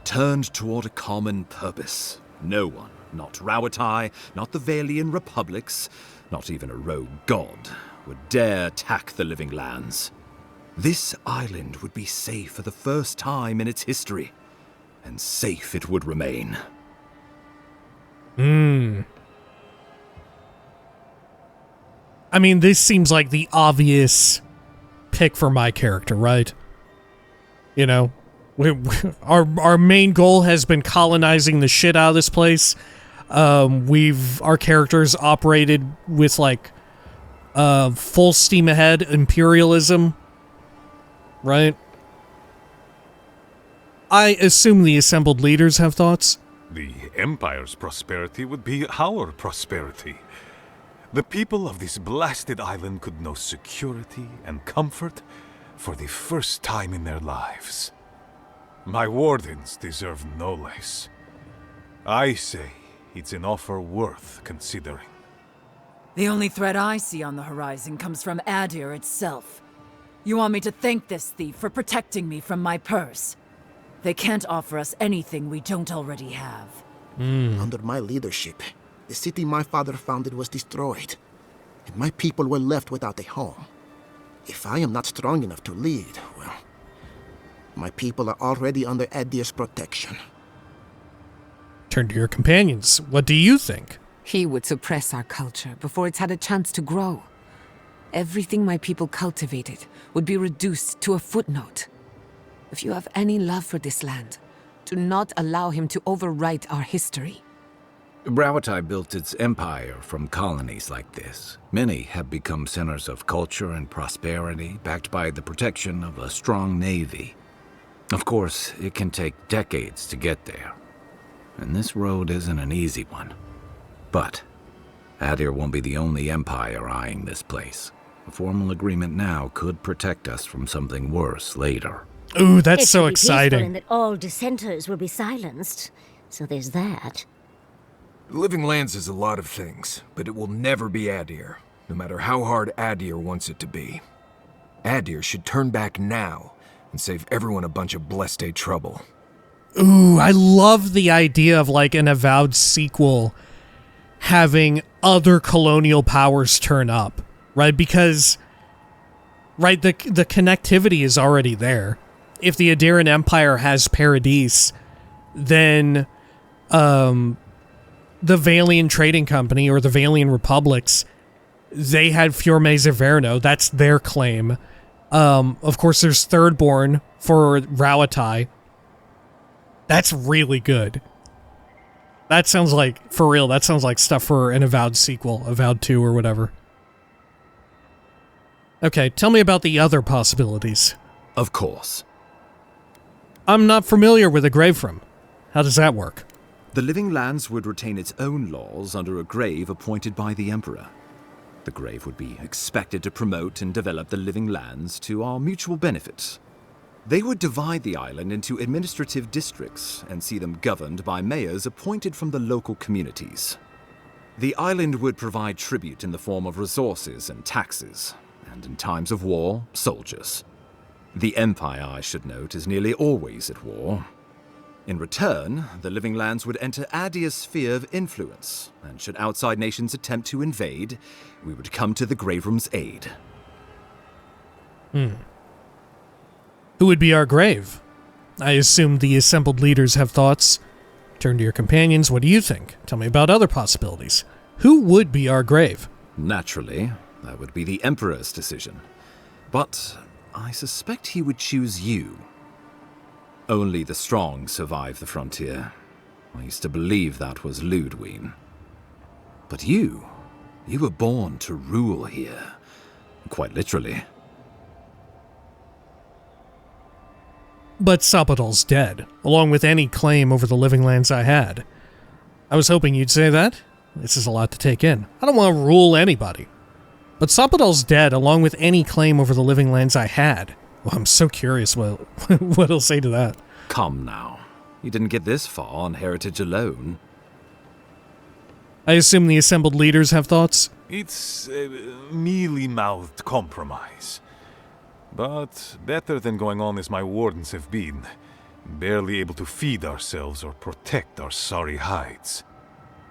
C: Turned toward a common purpose. No one, not Rauatai, not the Vailian republics, not even a rogue god, would dare attack the Living Lands. This island would be safe for the first time in its history, and safe it would remain.
A: I mean, this seems like the obvious pick for my character, right? You know, our main goal has been colonizing the shit out of this place. Our characters operated with like full steam ahead imperialism, right? I assume the assembled leaders have thoughts.
P: The Empire's prosperity would be our prosperity. The people of this blasted island could know security and comfort for the first time in their lives. My wardens deserve no less. I say it's an offer worth considering.
V: The only threat I see on the horizon comes from Aedyr itself. You want me to thank this thief for protecting me from my purse? They can't offer us anything we don't already have.
U: Under my leadership, the city my father founded was destroyed, and my people were left without a home. If I am not strong enough to lead, well, my people are already under Aedyr's protection.
A: Turn to your companions. What do you think?
K: He would suppress our culture before it's had a chance to grow. Everything my people cultivated would be reduced to a footnote. If you have any love for this land, do not allow him to overwrite our history.
C: Rauatai built its empire from colonies like this. Many have become centers of culture and prosperity, backed by the protection of a strong navy. Of course, it can take decades to get there. And this road isn't an easy one. But Aedyr won't be the only empire eyeing this place. A formal agreement now could protect us from something worse later.
A: Ooh, that's so exciting.
G: And that all dissenters will be silenced. So there's that.
I: Living Lands is a lot of things, but it will never be Aedyr, no matter how hard Aedyr wants it to be. Aedyr should turn back now and save everyone a bunch of blessed trouble.
A: Ooh, I love the idea of like an Avowed sequel having other colonial powers turn up, right? Because, right, the connectivity is already there. If the Aedyran Empire has Paradis, then the Vailian Trading Company or the Vailian Republics, they had Fiorme Zaverno. That's their claim. Of course, there's Thirdborn for Rauatai. That's really good. That sounds like, for real, that sounds like stuff for an Avowed sequel, Avowed 2 or whatever. Okay, tell me about the other possibilities.
C: Of course.
A: I'm not familiar with a grave room. How does that work?
C: The Living Lands would retain its own laws under a grave appointed by the Emperor. The grave would be expected to promote and develop the Living Lands to our mutual benefit. They would divide the island into administrative districts and see them governed by mayors appointed from the local communities. The island would provide tribute in the form of resources and taxes, and in times of war, soldiers. The Empire, I should note, is nearly always at war. In return, the Living Lands would enter Aedir's sphere of influence, and should outside nations attempt to invade, we would come to the Graveroom's aid.
A: Who would be our grave? I assume the assembled leaders have thoughts. Turn to your companions, what do you think? Tell me about other possibilities. Who would be our grave?
C: Naturally, that would be the Emperor's decision. But I suspect he would choose you. Only the strong survive the frontier. I used to believe that was Ludwig. But you were born to rule here. Quite literally.
A: But Sapodal's dead, along with any claim over the living lands I had. I was hoping you'd say that. This is a lot to take in. I don't want to rule anybody. But Sapodal's dead, along with any claim over the living lands I had. Well, I'm so curious what he'll say to that.
C: Come now. You didn't get this far on heritage alone.
A: I assume the assembled leaders have thoughts?
P: It's a mealy-mouthed compromise. But better than going on as my wardens have been. Barely able to feed ourselves or protect our sorry hides.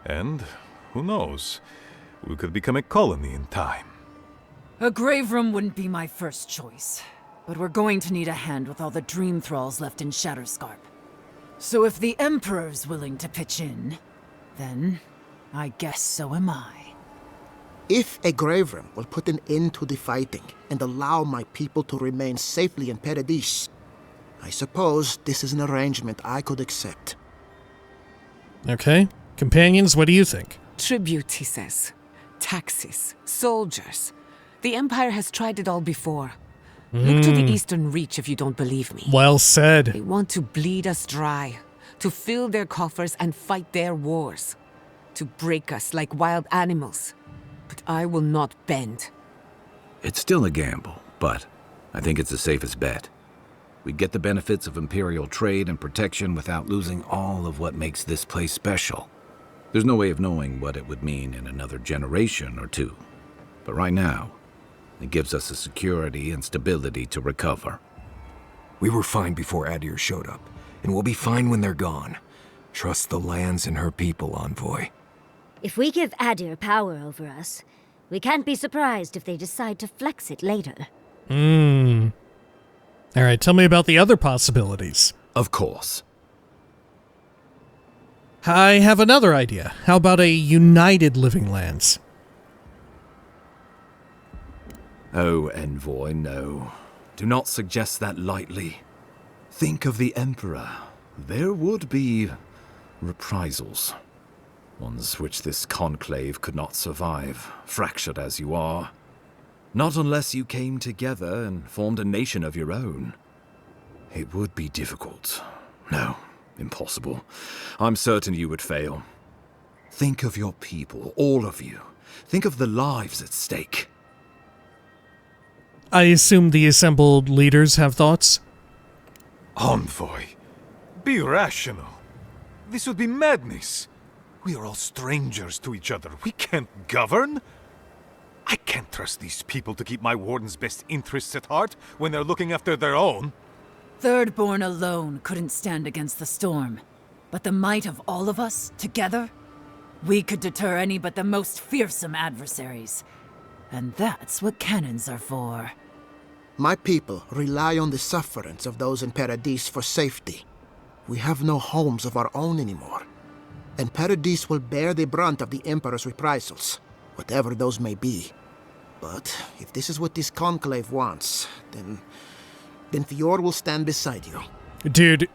P: And, who knows, we could become a colony in time.
V: A grave room wouldn't be my first choice. But we're going to need a hand with all the dream thralls left in Shatterscarp. So if the Emperor's willing to pitch in, then I guess so am I.
U: If a grave room will put an end to the fighting and allow my people to remain safely in Paradis, I suppose this is an arrangement I could accept.
A: Okay. Companions, what do you think?
K: Tribute, he says. Taxes. Soldiers. The Empire has tried it all before. Look to the Eastern Reach if you don't believe me.
A: Well said.
K: They want to bleed us dry, to fill their coffers and fight their wars, to break us like wild animals. But I will not bend.
B: It's still a gamble, but I think it's the safest bet. We get the benefits of Imperial trade and protection without losing all of what makes this place special. There's no way of knowing what it would mean in another generation or two. But right now, it gives us the security and stability to recover.
I: We were fine before Aedyr showed up, and we'll be fine when they're gone. Trust the lands and her people, Envoy.
G: If we give Aedyr power over us, we can't be surprised if they decide to flex it later.
A: Alright, tell me about the other possibilities.
C: Of course.
A: I have another idea. How about a united living lands?
C: Oh, Envoy, no. Do not suggest that lightly. Think of the Emperor. There would be reprisals. Ones which this conclave could not survive, fractured as you are. Not unless you came together and formed a nation of your own. It would be difficult. No, impossible. I'm certain you would fail. Think of your people, all of you. Think of the lives at stake.
A: I assume the assembled leaders have thoughts?
P: Envoy, be rational. This would be madness. We are all strangers to each other. We can't govern. I can't trust these people to keep my warden's best interests at heart when they're looking after their own.
V: Thirdborn alone couldn't stand against the storm. But the might of all of us, together, we could deter any but the most fearsome adversaries. And that's what cannons are for.
U: My people rely on the sufferance of those in Paradis for safety. We have no homes of our own anymore. And Paradis will bear the brunt of the Emperor's reprisals, whatever those may be. But if this is what this conclave wants, then Fior will stand beside you.
A: Dude,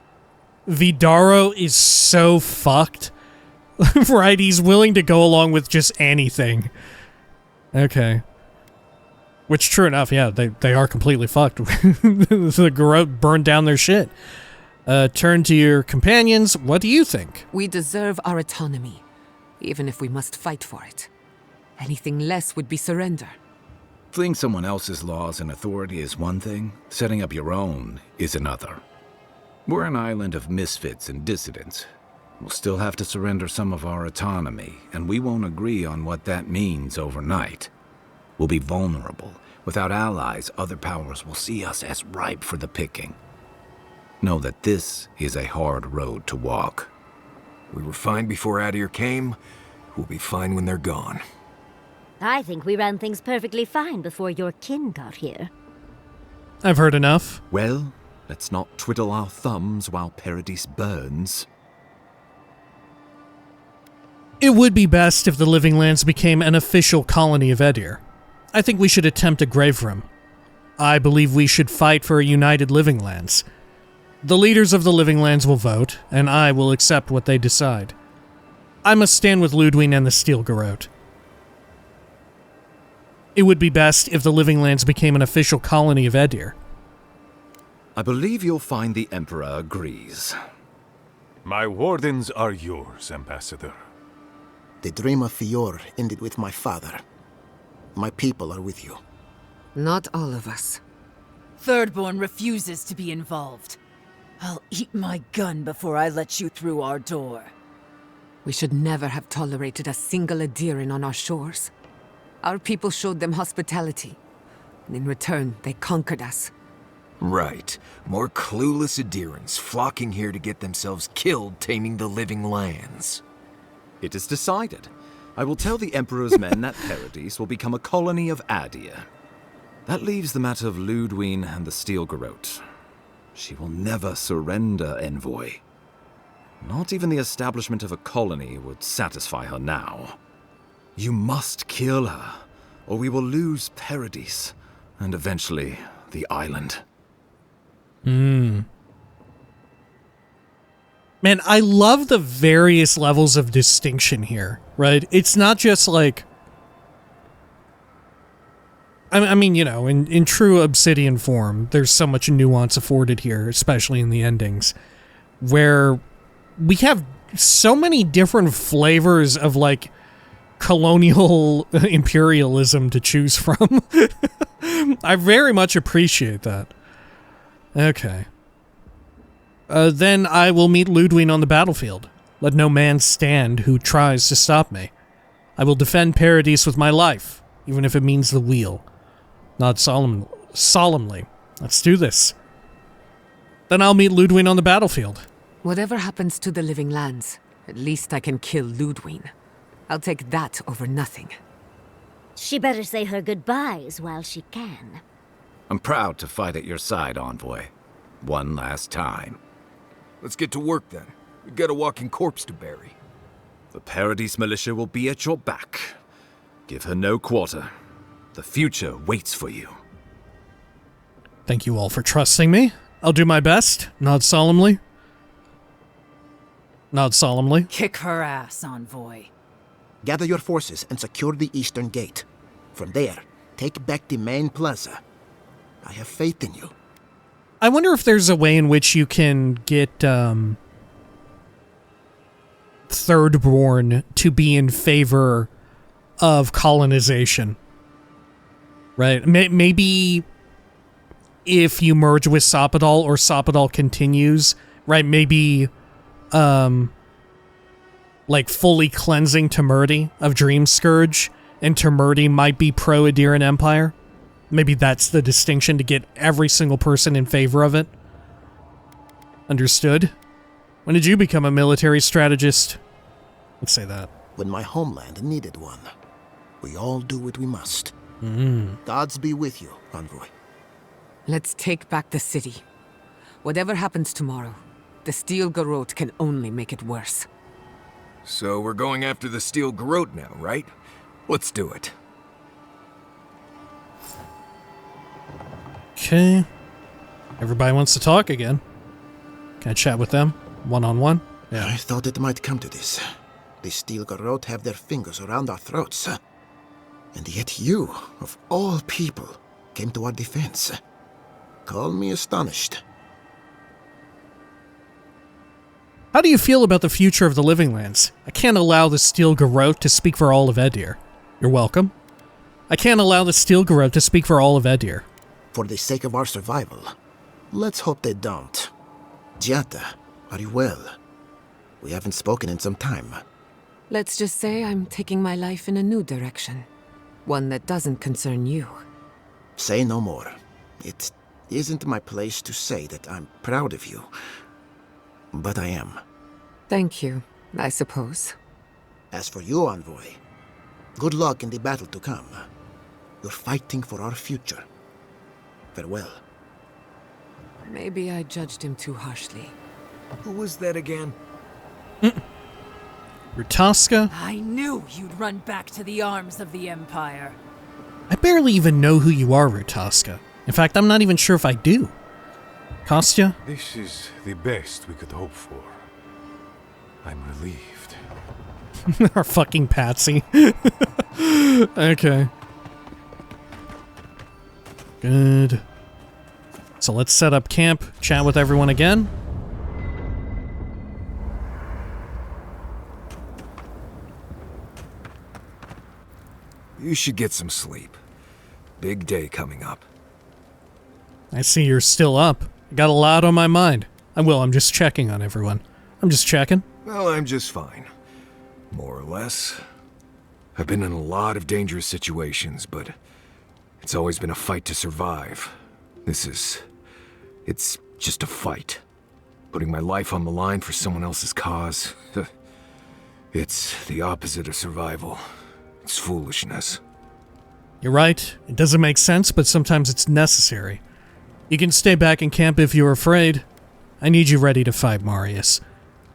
A: Vidaro is so fucked. Right, he's willing to go along with just anything. Okay. Which, true enough, yeah, they are completely fucked. The Garrote burned down their shit. Turn to your companions. What do you think?
K: We deserve our autonomy, even if we must fight for it. Anything less would be surrender.
B: Fleeing someone else's laws and authority is one thing, setting up your own is another. We're an island of misfits and dissidents. We'll still have to surrender some of our autonomy, and we won't agree on what that means overnight. We'll be vulnerable. Without allies, other powers will see us as ripe for the picking. Know that this is a hard road to walk.
I: We were fine before Aedyr came. We'll be fine when they're gone.
G: I think we ran things perfectly fine before your kin got here.
A: I've heard enough.
C: Well, let's not twiddle our thumbs while Paradis burns.
A: It would be best if the Living Lands became an official colony of Aedyr. I think we should attempt a grave room. I believe we should fight for a united Living Lands. The leaders of the Living Lands will vote, and I will accept what they decide. I must stand with Ludwig and the Steel Garrote. It would be best if the Living Lands became an official colony of Aedyr.
C: I believe you'll find the Emperor agrees.
P: My wardens are yours, Ambassador.
U: The dream of Fior ended with my father. My people are with you.
K: Not all of us.
V: Thirdborn refuses to be involved. I'll eat my gun before I let you through our door.
K: We should never have tolerated a single Aedyran on our shores. Our people showed them hospitality, and in return, they conquered us.
I: Right. More clueless Aedyrans flocking here to get themselves killed taming the Living Lands.
C: It is decided. I will tell the Emperor's men that Paradis will become a colony of Aedyr. That leaves the matter of Ludwig and the Steel Garrote. She will never surrender, Envoy. Not even the establishment of a colony would satisfy her now. You must kill her, or we will lose Paradis, and eventually the island.
A: Man, I love the various levels of distinction here, right? It's not just like... I mean, you know, in true Obsidian form, there's so much nuance afforded here, especially in the endings, where we have so many different flavors of, like, colonial imperialism to choose from. I very much appreciate that. Okay. Then I will meet Ludwig on the battlefield. Let no man stand who tries to stop me. I will defend Paradis with my life, even if it means the wheel. Not solemnly. Let's do this. Then I'll meet Ludwig on the battlefield.
K: Whatever happens to the Living Lands, at least I can kill Ludwig. I'll take that over nothing.
G: She better say her goodbyes while she can.
B: I'm proud to fight at your side, Envoy. One last time.
I: Let's get to work then. We've got a walking corpse to bury.
C: The Paradis militia will be at your back. Give her no quarter. The future waits for you.
A: Thank you all for trusting me. I'll do my best. Not solemnly. Not solemnly.
V: Kick her ass, Envoy.
U: Gather your forces and secure the eastern gate. From there, take back the main plaza. I have faith in you.
A: I wonder if there's a way in which you can get Thirdborn to be in favor of colonization. Right? Maybe if you merge with Sopadal or Sopadal continues, right? Maybe like fully cleansing Temurti of Dream Scourge, and Temurti might be pro-Aedyran Empire. Maybe that's the distinction, to get every single person in favor of it. Understood? When did you become a military strategist? Let's say that.
U: When my homeland needed one. We all do what we must. Gods be with you, Envoy.
K: Let's take back the city. Whatever happens tomorrow, the Steel Garrote can only make it worse.
I: So we're going after the Steel Garrote now, right? Let's do it.
A: Okay. Everybody wants to talk again. Can I chat with them? One-on-one? Yeah.
U: I thought it might come to this. The Steel Garrote have their fingers around our throats. And yet you, of all people, came to our defense. Call me astonished.
A: How do you feel about the future of the Living Lands? I can't allow the Steel Garrote to speak for all of Aedyr. You're welcome. I can't allow the Steel Garrote to speak for all of Aedyr.
U: For the sake of our survival, let's hope they don't. Giata, are you well? We haven't spoken in some time.
K: Let's just say I'm taking my life in a new direction. One that doesn't concern you.
U: Say no more. It isn't my place to say that I'm proud of you. But I am.
K: Thank you, I suppose.
U: As for you, Envoy, good luck in the battle to come. You're fighting for our future. Farewell.
K: Maybe I judged him too harshly.
I: Who was that again?
A: Rutaska?
V: I knew you'd run back to the arms of the Empire.
A: I barely even know who you are, Rutaska. In fact, I'm not even sure if I do. Kostya?
P: This is the best we could hope for. I'm relieved.
A: Our fucking patsy. Okay. Good. So let's set up camp, chat with everyone again.
I: You should get some sleep. Big day coming up.
A: I see you're still up. I got a lot on my mind. I'm just checking on everyone. I'm just checking.
I: Well, I'm just fine. More or less. I've been in a lot of dangerous situations, but it's always been a fight to survive. It's just a fight. Putting my life on the line for someone else's cause. It's the opposite of survival. It's foolishness.
A: You're right. It doesn't make sense, but sometimes it's necessary. You can stay back in camp if you're afraid. I need you ready to fight, Marius.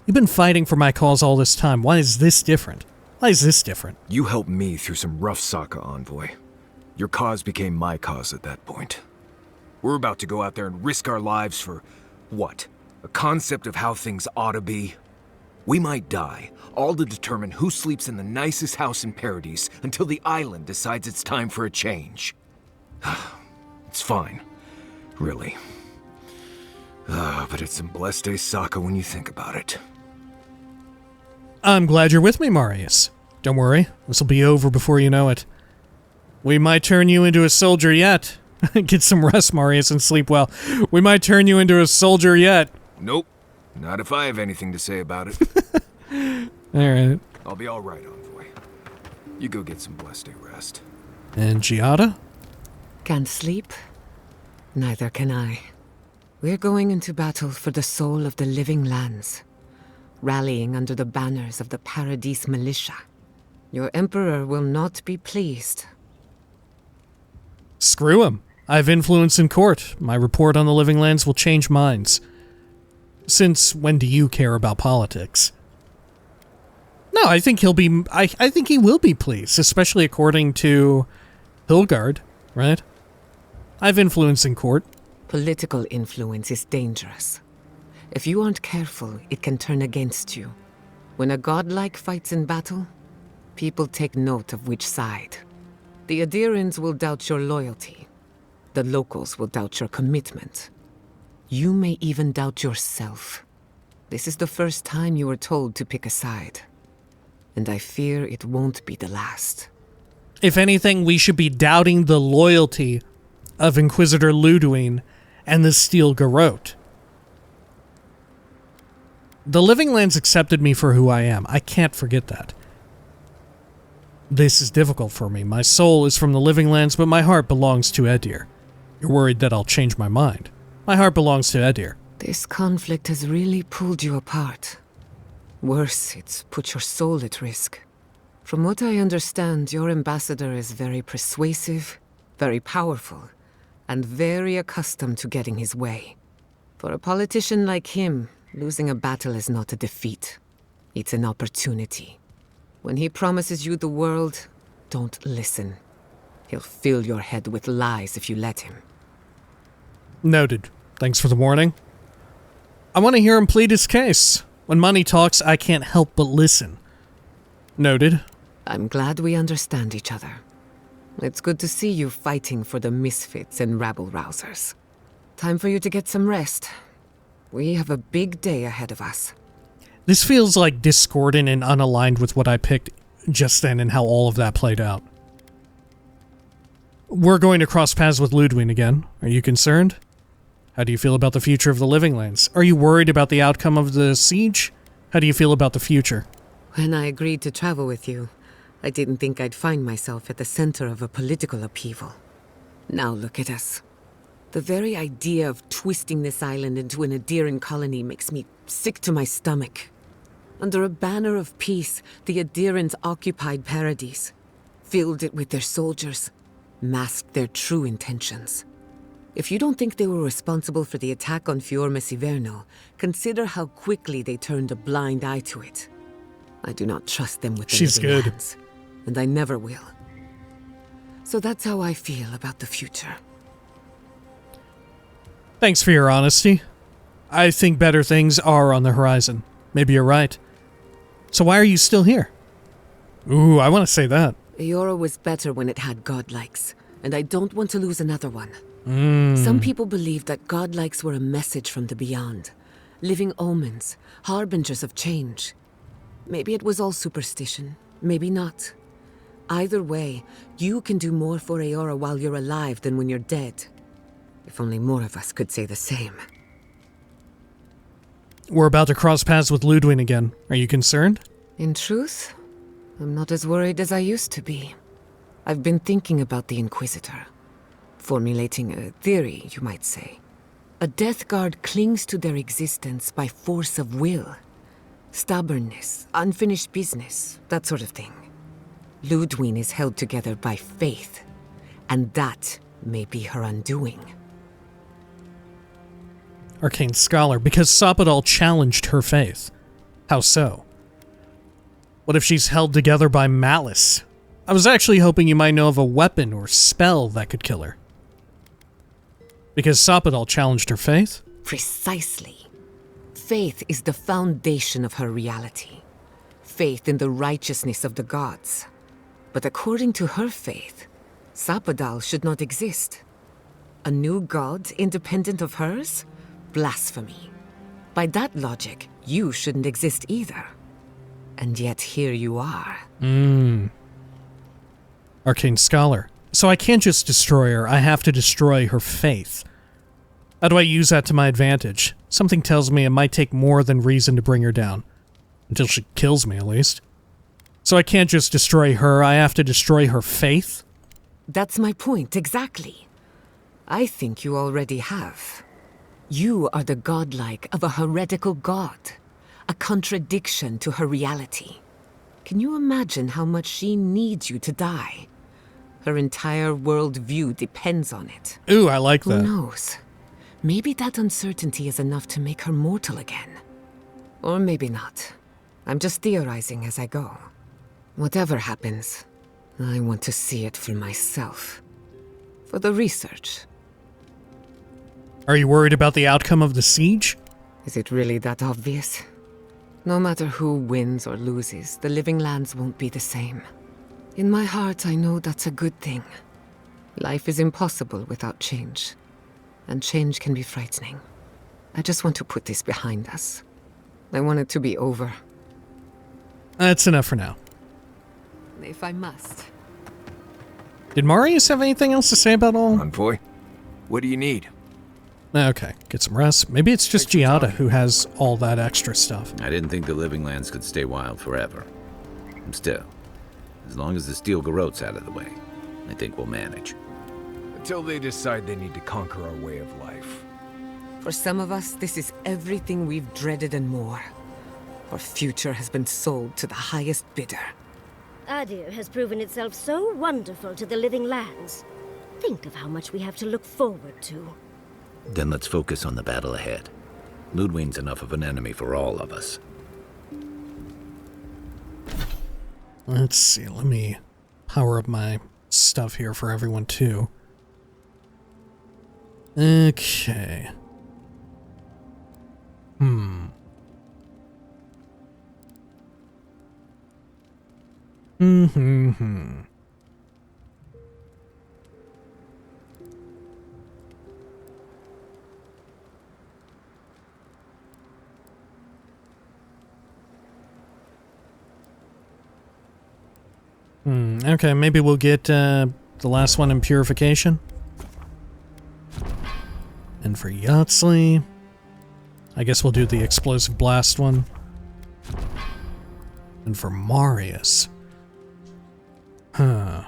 A: You've been fighting for my cause all this time. Why is this different? Why is this different?
I: You helped me through some rough Saka, Envoy. Your cause became my cause at that point. We're about to go out there and risk our lives for, what? A concept of how things ought to be? We might die, all to determine who sleeps in the nicest house in Paradis until the island decides it's time for a change. It's fine. Really. But it's some blessed day Saka when you think about it.
A: I'm glad you're with me, Marius. Don't worry, this'll be over before you know it. We might turn you into a soldier yet. Get some rest, Marius, and sleep well. We might turn you into a soldier yet.
I: Nope. Not if I have anything to say about it.
A: Alright.
I: I'll be alright, Envoy. You go get some blessed day rest.
A: And Giada?
K: Can't sleep? Neither can I. We're going into battle for the soul of the living lands, rallying under the banners of the Paradis militia. Your Emperor will not be pleased.
A: Screw him. I have influence in court. My report on the living lands will change minds. Since when do you care about politics? No, I think he'll be... I think he will be pleased, especially according to Hilgard, right? I have influence in court.
K: Political influence is dangerous. If you aren't careful, it can turn against you. When a godlike fights in battle, people take note of which side. The Aedyrians will doubt your loyalty. The locals will doubt your commitment. You may even doubt yourself. This is the first time you were told to pick a side. And I fear it won't be the last.
A: If anything, we should be doubting the loyalty of Inquisitor Ludwig and the Steel Garrote. The Living Lands accepted me for who I am. I can't forget that. This is difficult for me. My soul is from the Living Lands, but my heart belongs to Edir. You're worried that I'll change my mind. My heart belongs to Edir.
K: This conflict has really pulled you apart. Worse, it's put your soul at risk. From what I understand, your ambassador is very persuasive, very powerful, and very accustomed to getting his way. For a politician like him, losing a battle is not a defeat. It's an opportunity. When he promises you the world, don't listen. He'll fill your head with lies if you let him.
A: Noted. Thanks for the warning. I want to hear him plead his case. When money talks, I can't help but listen. Noted.
K: I'm glad we understand each other. It's good to see you fighting for the misfits and rabble-rousers. Time for you to get some rest. We have a big day ahead of us.
A: This feels like discordant and unaligned with what I picked just then and how all of that played out. We're going to cross paths with Ludwig again. Are you concerned? How do you feel about the future of the Living Lands? Are you worried about the outcome of the siege? How do you feel about the future?
K: When I agreed to travel with you, I didn't think I'd find myself at the center of a political upheaval. Now look at us. The very idea of twisting this island into an Aedyran colony makes me sick to my stomach. Under a banner of peace, the Aedyrans occupied Paradis, filled it with their soldiers, masked their true intentions. If you don't think they were responsible for the attack on Fior Messiverno, consider how quickly they turned a blind eye to it. I do not trust them with the living lands, and I never will. So that's how I feel about the future.
A: Thanks for your honesty. I think better things are on the horizon. Maybe you're right. So why are you still here? Ooh, I want to say that.
K: Eora was better when it had godlikes, and I don't want to lose another one. Some people believed that godlikes were a message from the beyond, living omens, harbingers of change. Maybe it was all superstition, maybe not. Either way, you can do more for Eora while you're alive than when you're dead. If only more of us could say the same.
A: We're about to cross paths with Ludwig again. Are you concerned?
K: In truth, I'm not as worried as I used to be. I've been thinking about the Inquisitor. Formulating a theory, you might say. A Death Guard clings to their existence by force of will. Stubbornness, unfinished business, that sort of thing. Ludwig is held together by faith, and that may be her undoing.
A: Arcane Scholar, because Sapodal challenged her faith. How so? What if she's held together by malice? I was actually hoping you might know of a weapon or spell that could kill her. Because Sapodal challenged her faith?
K: Precisely. Faith is the foundation of her reality. Faith in the righteousness of the gods. But according to her faith, Sapodal should not exist. A new god independent of hers? Blasphemy. By that logic, you shouldn't exist either. And yet here you are.
A: Arcane Scholar. So I can't just destroy her, I have to destroy her faith. How do I use that to my advantage? Something tells me it might take more than reason to bring her down. Until she kills me, at least. So I can't just destroy her, I have to destroy her faith?
K: That's my point, exactly. I think you already have. You are the godlike of a heretical god. A contradiction to her reality. Can you imagine how much she needs you to die? Her entire worldview depends on it.
A: Ooh, I like that.
K: Who knows? Maybe that uncertainty is enough to make her mortal again. Or maybe not. I'm just theorizing as I go. Whatever happens, I want to see it for myself. For the research.
A: Are you worried about the outcome of the siege?
K: Is it really that obvious? No matter who wins or loses, the living lands won't be the same. In my heart, I know that's a good thing. Life is impossible without change. And change can be frightening. I just want to put this behind us. I want it to be over.
A: That's enough for now.
K: If I must.
A: Did Marius have anything else to say about all?
I: Envoy, what do you need?
A: Okay, get some rest. Maybe it's just Giada who has all that extra stuff.
B: I didn't think the living lands could stay wild forever. Still, as long as the Steel Garrote's out of the way, I think we'll manage.
I: Until they decide they need to conquer our way of life.
K: For some of us, this is everything we've dreaded and more. Our future has been sold to the highest bidder.
G: Aedyr has proven itself so wonderful to the living lands. Think of how much we have to look forward to.
B: Then let's focus on the battle ahead. Ludwig's enough of an enemy for all of us.
A: Let's see, let me power up my stuff here for everyone too. Okay. Okay, maybe we'll get the last one in Purification. And for Yahtzee, I guess we'll do the Explosive Blast one. And for Marius. Huh.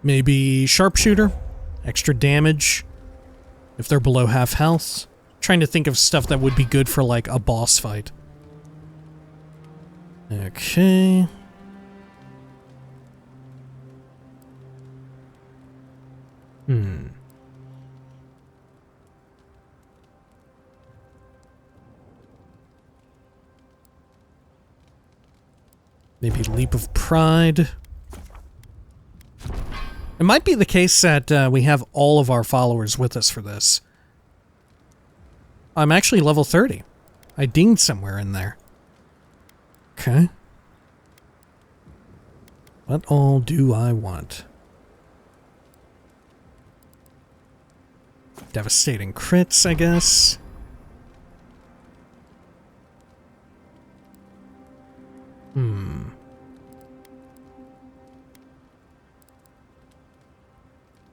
A: Maybe sharpshooter, extra damage if they're below half health. Trying to think of stuff that would be good for like a boss fight. Okay. Maybe Leap of Pride. It might be the case that we have all of our followers with us for this. I'm actually level 30. I dinged somewhere in there. Okay. What all do I want? Devastating crits, I guess.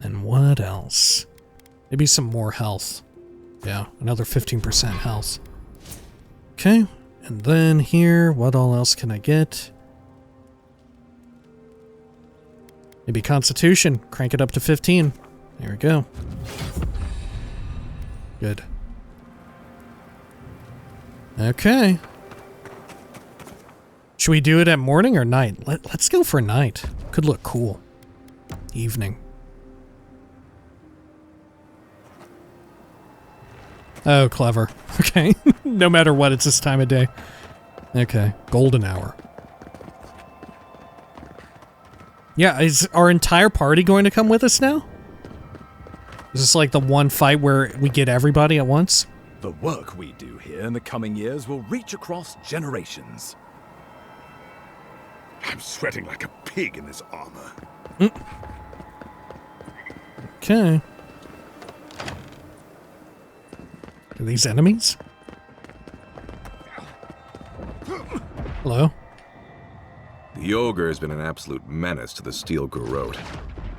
A: And what else? Maybe some more health. Yeah, another 15% health. Okay, and then here, what all else can I get? Maybe Constitution. Crank it up to 15. There we go. Good. Okay. Should we do it at morning or night? Let's go for night. Could look cool. Evening. Oh, clever. Okay. No matter what, it's this time of day. Okay. Golden hour. Yeah, is our entire party going to come with us now? Is this like the one fight where we get everybody at once?
P: The work we do here in the coming years will reach across generations.
R: I'm sweating like a pig in this armor.
A: Okay. Are these enemies? Hello?
I: The ogre has been an absolute menace to the Steel Garrote.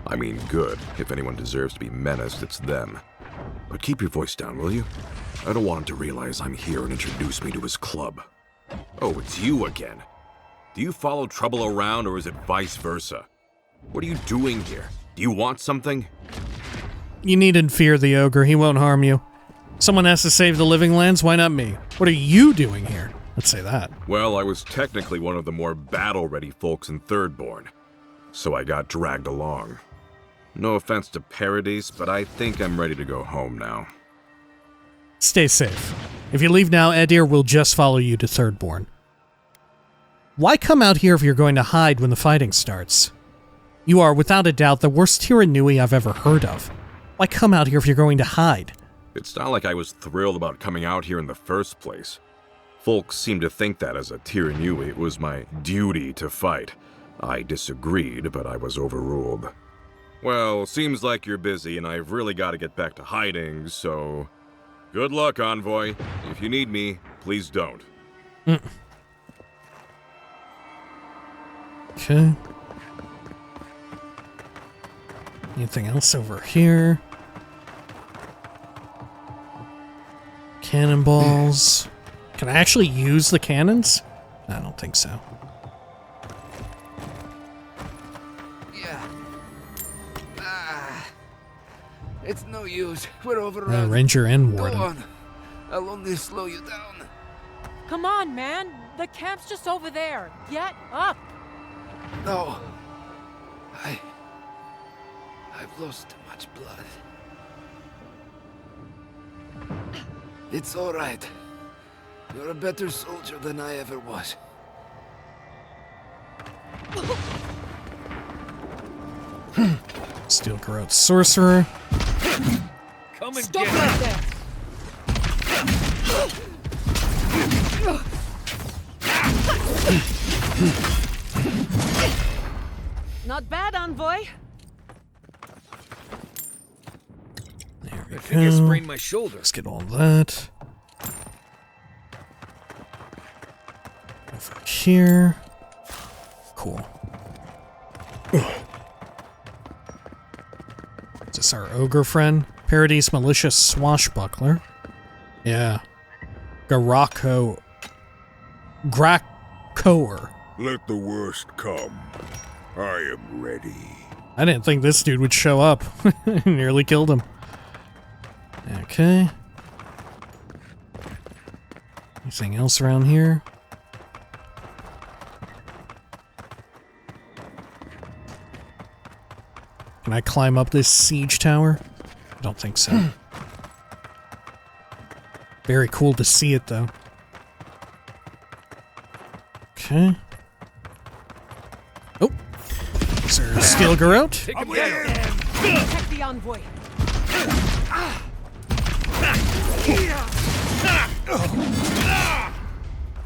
I: I mean good. If anyone deserves to be menaced, it's them. But keep your voice down, will you? I don't want him to realize I'm here and introduce me to his club. Oh, it's you again. Do you follow trouble around, or is it vice versa? What are you doing here? Do you want something?
A: You needn't fear the ogre. He won't harm you. Someone has to save the living lands. Why not me? What are you doing here? Let's say that.
I: Well, I was technically one of the more battle-ready folks in Thirdborn, so I got dragged along. No offense to Paradis, but I think I'm ready to go home now.
A: Stay safe. If you leave now, Aedyr will just follow you to Thirdborn. Why come out here if you're going to hide when the fighting starts? You are, without a doubt, the worst Tiranui I've ever heard of. Why come out here if you're going to hide?
I: It's not like I was thrilled about coming out here in the first place. Folks seem to think that as a Tiranui it was my duty to fight. I disagreed, but I was overruled. Well, seems like you're busy and I've really got to get back to hiding, so... Good luck, Envoy. If you need me, please don't.
A: Okay. Anything else over here? Cannonballs. Can I actually use the cannons? I don't think so.
D: Yeah. It's no use. We're overrun.
A: Ranger and Warden.
D: Go on. I'll only slow you down.
E: Come on, man. The camp's just over there. Get up.
D: No. I've lost too much blood. It's all right. You're a better soldier than I ever was.
A: Steel Garrote Sorcerer.
D: Come and
E: Stop
D: get
E: right there. Not bad, Envoy.
A: There we
D: I think I
A: go.
D: sprained my shoulder.
A: Let's get all that. Go for here. Cool. Is this our ogre friend? Paradis malicious swashbuckler. Yeah. Gracoer.
F: Let the worst come. I am ready.
A: I didn't think this dude would show up. Nearly killed him. Okay. Anything else around here? Can I climb up this siege tower? I don't think so. Very cool to see it, though. Okay. Oh! Is there a Steel Garrote?
E: Protect the Envoy.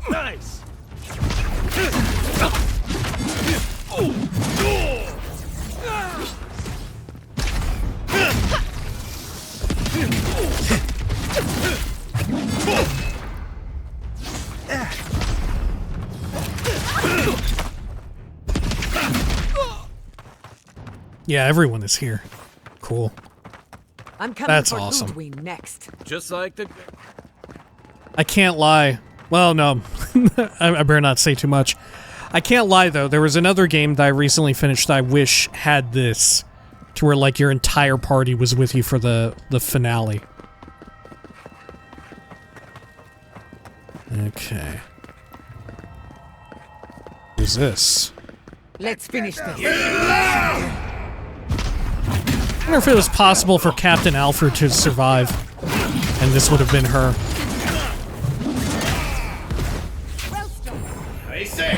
S: Nice.
A: Yeah, everyone is here. Cool.
K: I'm coming
A: That's
K: for
A: awesome.
K: Ludwig next.
C: Just like the...
A: I can't lie. Well, no. I better not say too much. I can't lie, though. There was another game that I recently finished that I wish had this. To where, like, your entire party was with you for the finale. Okay. Who's this?
K: Let's finish this.
A: I wonder if it was possible for Captain Alfred to survive. And this would have been her.
S: I say.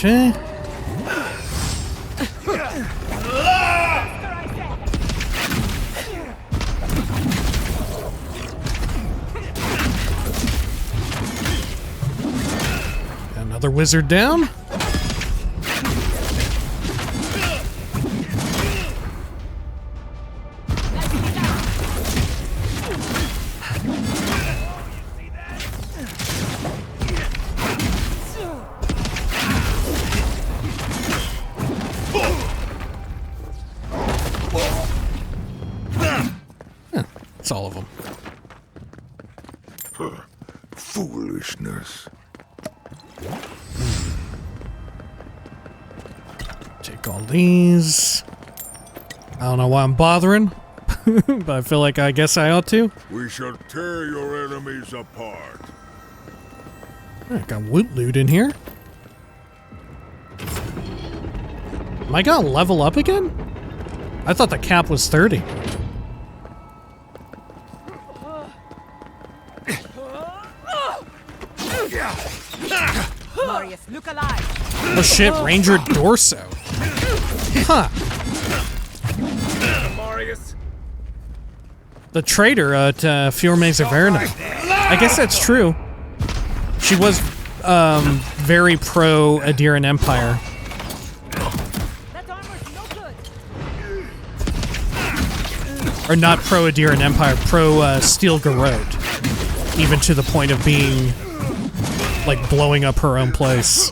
A: Okay. Another wizard down. That's all of them.
F: Foolishness.
A: Take all these. I don't know why I'm bothering, but I feel like I guess I ought to.
F: We shall tear your enemies apart.
A: I got woot loot in here. Am I gonna level up again? I thought the cap was 30.
E: Marius, look alive.
A: Oh shit, Ranger Dorso. Huh.
S: Marius.
A: The traitor at Fiormes Averna. I guess that's true. She was very pro Aedyran Empire. Or not pro Aedyran Empire, pro Steel Garrote. Even to the point of being like blowing up her own place.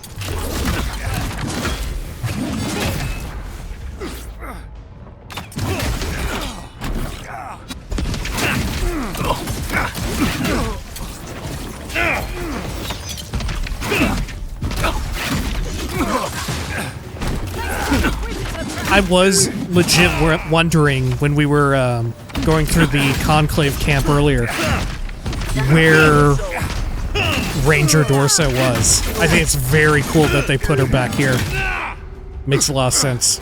A: I was legit wondering when we were going through the conclave camp earlier where Ranger Dorso was. I think it's very cool that they put her back here. Makes a lot of sense.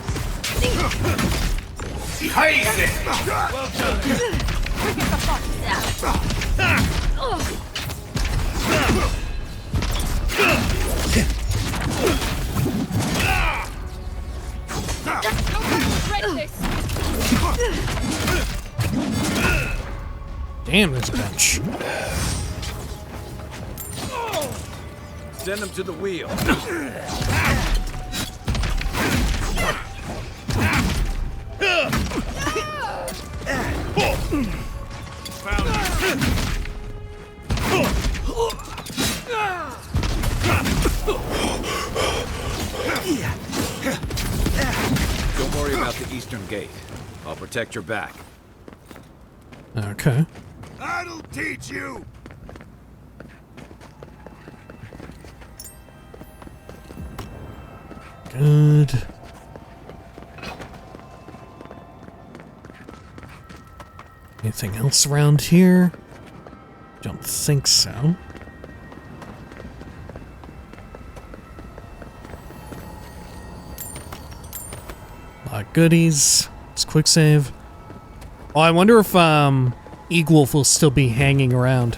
E: get the fuck.
A: Damn, there's a bunch.
B: Send him to the wheel. Don't worry about the eastern gate. I'll protect your back.
A: Okay.
F: I'll teach you!
A: Good. Anything else around here? Don't think so. A lot of goodies. It's quick save. Oh, I wonder if Eagwolf will still be hanging around.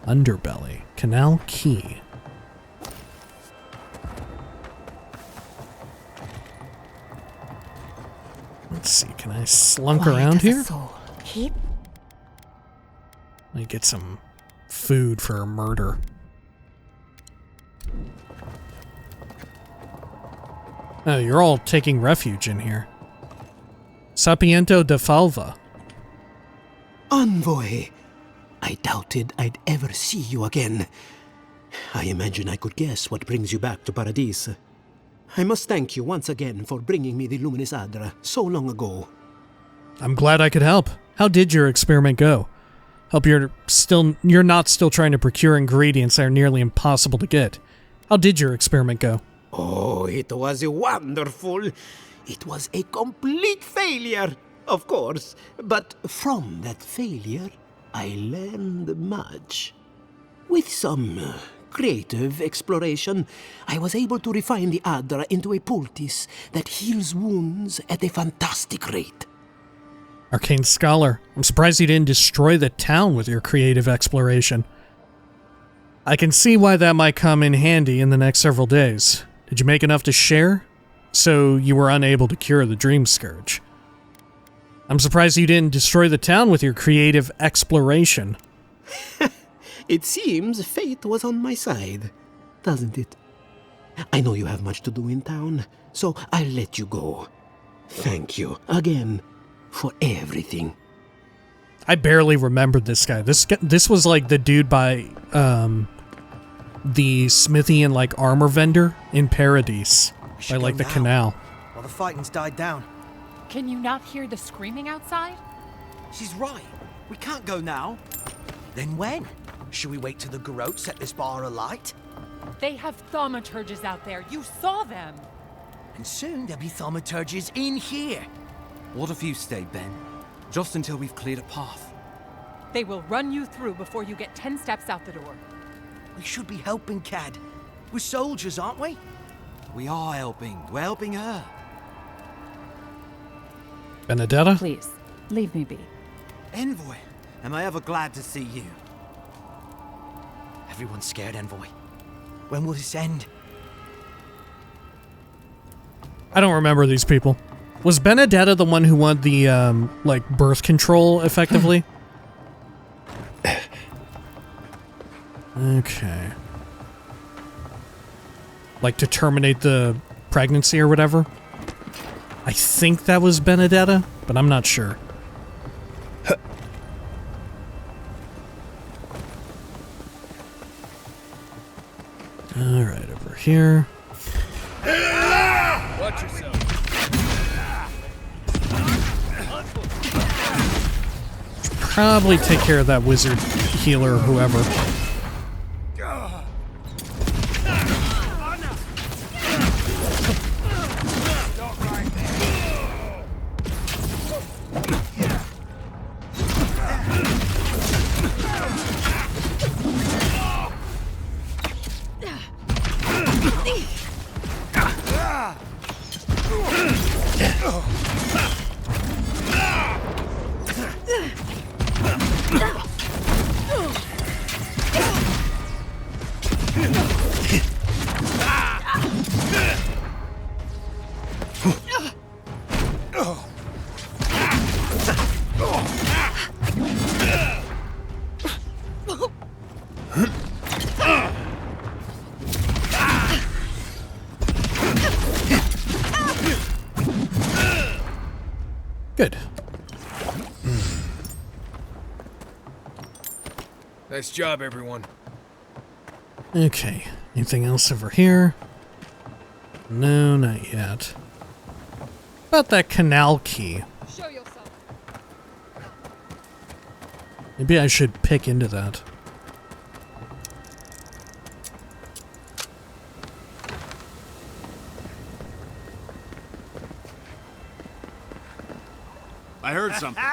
A: Underbelly. Canal Key. Let's see, can I slunk around here?
V: Keep.
A: Let me get some food for murder. Oh, you're all taking refuge in here. Sapiento de Falva.
H: Envoy! I doubted I'd ever see you again. I imagine I could guess what brings you back to Paradis. I must thank you once again for bringing me the Luminous Adra so long ago.
A: I'm glad I could help. How did your experiment go? Hope you're not still trying to procure ingredients that are nearly impossible to get. How did your experiment go?
H: Oh, it was wonderful. It was a complete failure, of course. But from that failure, I learned much. With some creative exploration, I was able to refine the Adra into a poultice that heals wounds at a fantastic rate.
A: Arcane Scholar, I'm surprised you didn't destroy the town with your creative exploration. I can see why that might come in handy in the next several days. Did you make enough to share? So you were unable to cure the Dream Scourge. I'm surprised you didn't destroy the town with your creative exploration.
H: It seems fate was on my side, doesn't it? I know you have much to do in town, so I'll let you go. Thank you again for everything.
A: I barely remembered this guy. This was like the dude by the smithy and like armor vendor in Paradis by like the canal.
N: Well, the fighting's died down.
E: Can you not hear the screaming outside?
J: She's right. We can't go now. Then when? Should we wait till the Garrote set this bar alight?
E: They have thaumaturges out there. You saw them.
J: And soon there'll be thaumaturges in here. What if you stay, Ben? Just until we've cleared a path.
E: They will run you through before you get 10 steps out the door.
J: We should be helping Cad. We're soldiers, aren't we? We are helping. We're helping her.
A: Benedetta?
W: Please, leave me be.
J: Envoy, am I ever glad to see you? Everyone's scared, Envoy. When will this end?
A: I don't remember these people. Was Benedetta the one who wanted the, like, birth control, effectively? Okay. Like, to terminate the pregnancy or whatever? I think that was Benedetta, but I'm not sure. Alright, over here.
S: Watch yourself.
A: Probably take care of that wizard healer or whoever.
I: Nice job, everyone.
A: Okay, anything else over here? No, not yet. About that canal key.
E: Show yourself.
A: Maybe I should pick into that.
O: I heard something.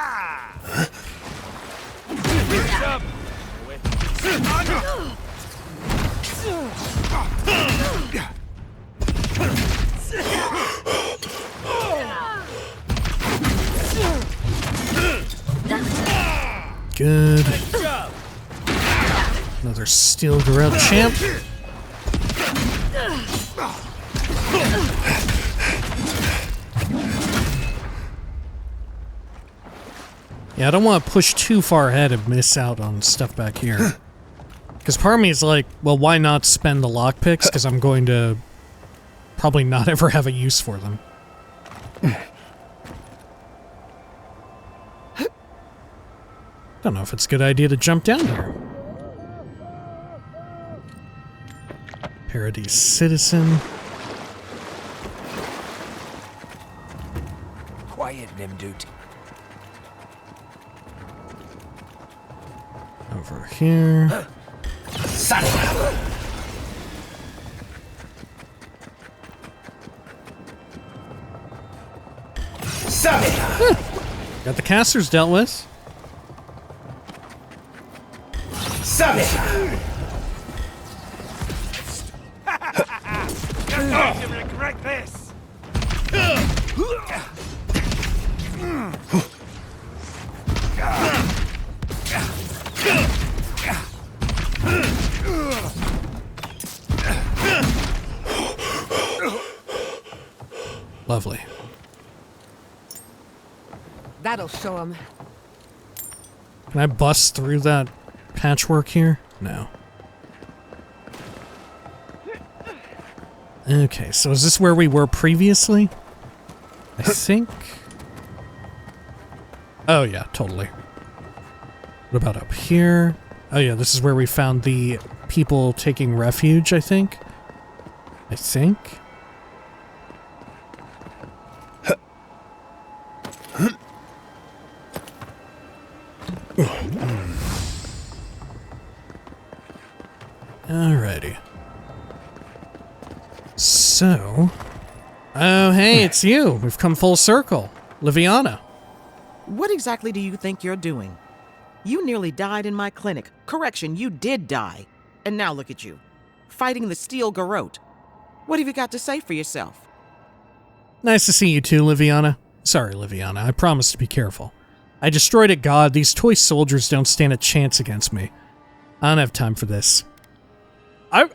A: Good. Another Steel Garrote champ. Yeah, I don't want to push too far ahead and miss out on stuff back here. Because part of me is like, well, why not spend the lockpicks? Because I'm going to probably not ever have a use for them. Don't know if it's a good idea to jump down here. Paradis citizen.
J: Quiet, Nimdut.
A: Over here. Got the casters dealt with.
O: You're going to regret this.
A: Lovely.
K: That'll show him.
A: Can I bust through that patchwork here? No. Okay, so is this where we were previously? I think. Oh yeah, totally. What about up here? Oh yeah, this is where we found the people taking refuge, I think. Alrighty. So... Oh, hey, it's you. We've come full circle. Liviana.
L: What exactly do you think you're doing? You nearly died in my clinic. Correction, you did die. And now look at you. Fighting the Steel Garrote. What have you got to say for yourself?
A: Nice to see you too, Liviana. Sorry, Liviana. I promise to be careful. I destroyed a god. These toy soldiers don't stand a chance against me. I don't have time for this.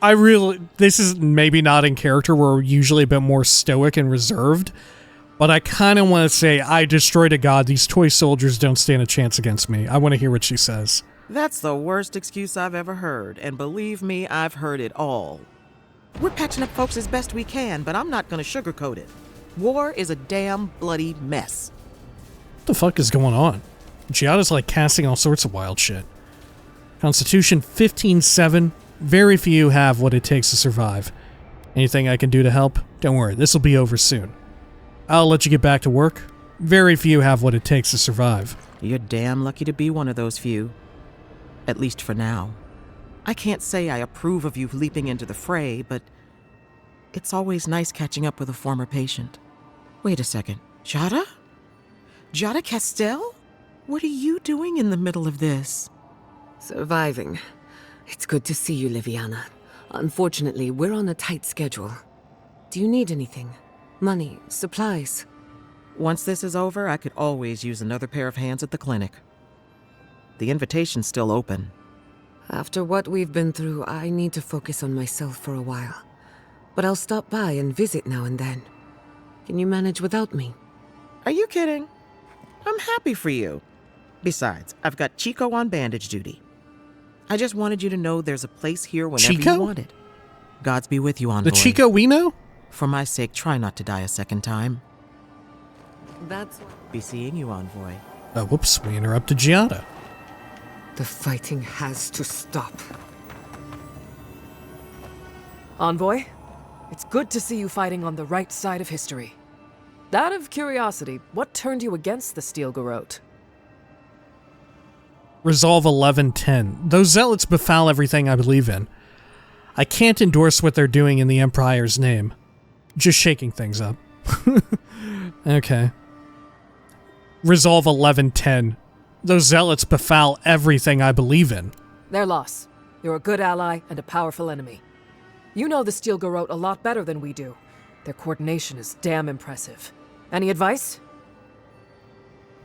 A: I really... This is maybe not in character. We're usually a bit more stoic and reserved. But I kind of want to say, I destroyed a god. These toy soldiers don't stand a chance against me. I want to hear what she says.
L: That's the worst excuse I've ever heard. And believe me, I've heard it all. We're patching up folks as best we can, but I'm not going to sugarcoat it. War is a damn bloody mess.
A: What the fuck is going on? Giada's like casting all sorts of wild shit. Constitution 15-7. Very few have what it takes to survive. Anything I can do to help? Don't worry, this will be over soon. I'll let you get back to work. Very few have what it takes to survive.
L: You're damn lucky to be one of those few. At least for now. I can't say I approve of you leaping into the fray, but it's always nice catching up with a former patient. Wait a second. Giada? Giada Castell? What are you doing in the middle of this?
K: Surviving. It's good to see you, Liviana. Unfortunately, we're on a tight schedule. Do you need anything? Money? Supplies?
L: Once this is over, I could always use another pair of hands at the clinic. The invitation's still open.
K: After what we've been through, I need to focus on myself for a while. But I'll stop by and visit now and then. Can you manage without me?
L: Are you kidding? I'm happy for you. Besides, I've got Chico on bandage duty. I just wanted you to know there's a place here whenever
A: Chico?
L: you want it. Gods be with you, Envoy.
A: The Chico we know?
L: For my sake, try not to die a second time.
K: That's...
L: Be seeing you, Envoy.
A: Oh, whoops, we interrupted Giada.
K: The fighting has to stop.
M: Envoy, it's good to see you fighting on the right side of history. Out of curiosity, what turned you against the Steel Garrote?
A: Resolve 1110. Those zealots befoul everything I believe in. I can't endorse what they're doing in the Empire's name. Just shaking things up. Okay. Resolve 1110. Those zealots befoul everything I believe in.
M: Their loss. You're a good ally and a powerful enemy. You know the Steel Garrote a lot better than we do. Their coordination is damn impressive. Any advice?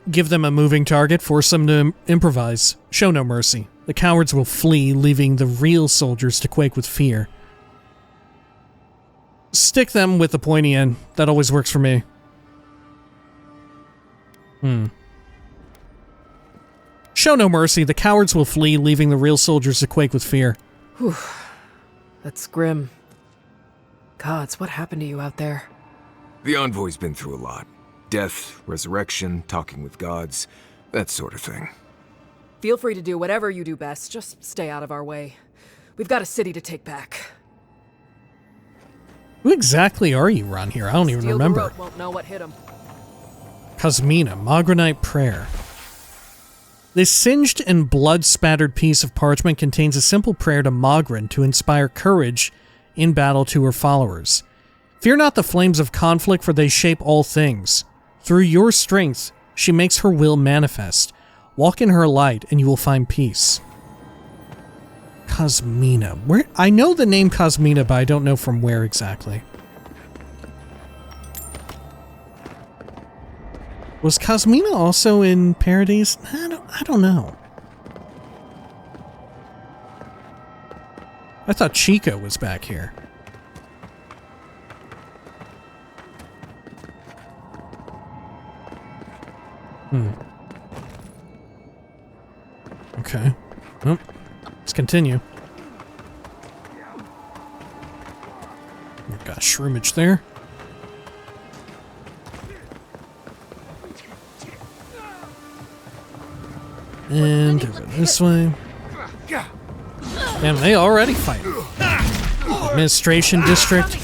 A: Give them a moving target, force them to improvise. Show no mercy. The cowards will flee, leaving the real soldiers to quake with fear. Stick them with the pointy end. That always works for me. Show no mercy. The cowards will flee, leaving the real soldiers to quake with fear.
M: Whew. That's grim. Gods, what happened to you out there?
I: The Envoy's been through a lot. Death, resurrection, talking with gods, that sort of thing.
M: Feel free to do whatever you do best. Just stay out of our way. We've got a city to take back.
A: Who exactly are you around here? I don't even remember.
M: Steel Garrote won't know what hit him.
A: Cosmina, Mogranite Prayer. This singed and blood-spattered piece of parchment contains a simple prayer to Mogran to inspire courage in battle to her followers. Fear not the flames of conflict, for they shape all things. Through your strength, she makes her will manifest. Walk in her light, and you will find peace. Cosmina. Where? I know the name Cosmina, but I don't know from where exactly. Was Cosmina also in Paradis? I don't know. I thought Chico was back here. Okay. Well, let's continue. We've got shroomage there. And over this way. Damn, they already fight. Administration district.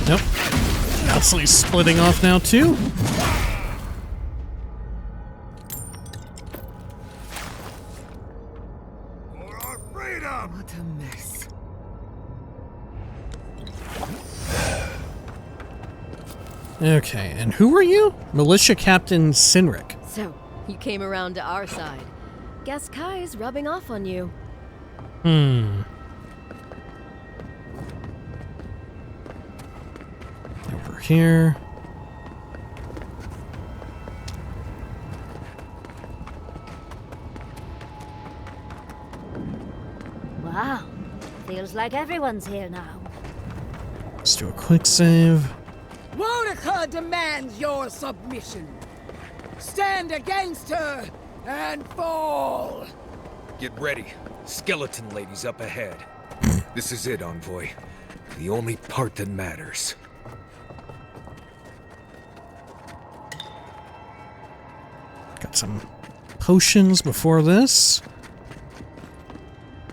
A: Nope. Elsie's splitting off now too.
K: What a mess.
A: Okay, and who are you? Militia Captain Sinric.
Q: So, you came around to our side. Guess Kai's rubbing off on you.
A: Over here.
G: Wow. Feels like everyone's here now.
A: Let's do a quick save.
W: Monica demands your submission. Stand against her and fall.
I: Get ready. Skeleton lady's up ahead. This is it, Envoy. The only part that matters.
A: Got some potions before this.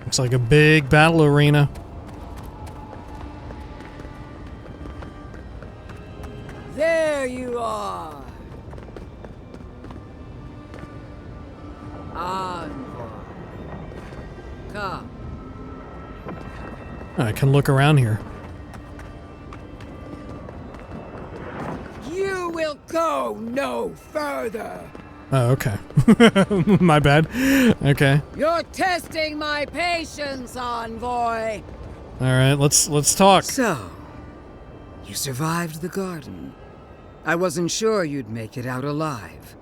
A: Looks like a big battle arena.
W: There you are. Envoy. Come.
A: I can look around here.
W: You will go no further.
A: Oh, okay. My bad. Okay.
W: You're testing my patience, Envoy.
A: All right, let's talk.
W: So, you survived the garden. I wasn't sure you'd make it out alive.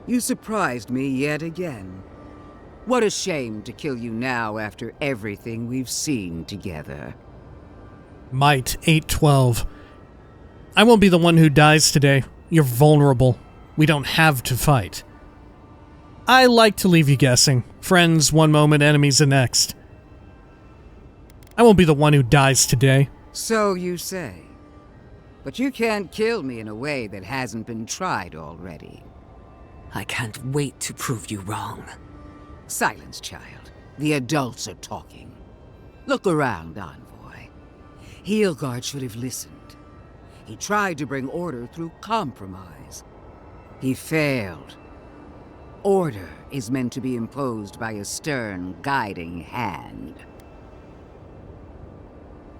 W: You surprised me yet again. What a shame to kill you now after everything we've seen together.
A: Might 812. I won't be the one who dies today. You're vulnerable. We don't have to fight. I like to leave you guessing. Friends one moment, enemies the next. I won't be the one who dies today.
W: So you say. But you can't kill me in a way that hasn't been tried already.
K: I can't wait to prove you wrong.
W: Silence, child. The adults are talking. Look around, Envoy. Heelguard should have listened. He tried to bring order through compromise. He failed. Order is meant to be imposed by a stern, guiding hand.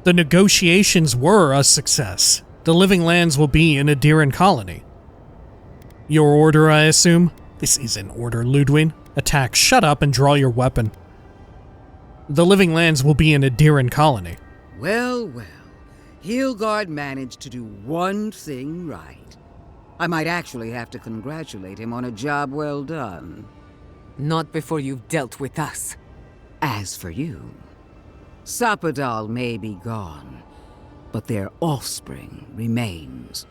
A: The negotiations were a success. The living lands will be an Aedyran colony. Your order, I assume? This isn't order, Ludwig. Attack, shut up, and draw your weapon. The living lands will be an Aedyran colony.
W: Well, well. Heelguard managed to do one thing right. I might actually have to congratulate him on a job well done.
K: Not before you've dealt with us.
W: As for you, Sappadal may be gone, but their offspring remains.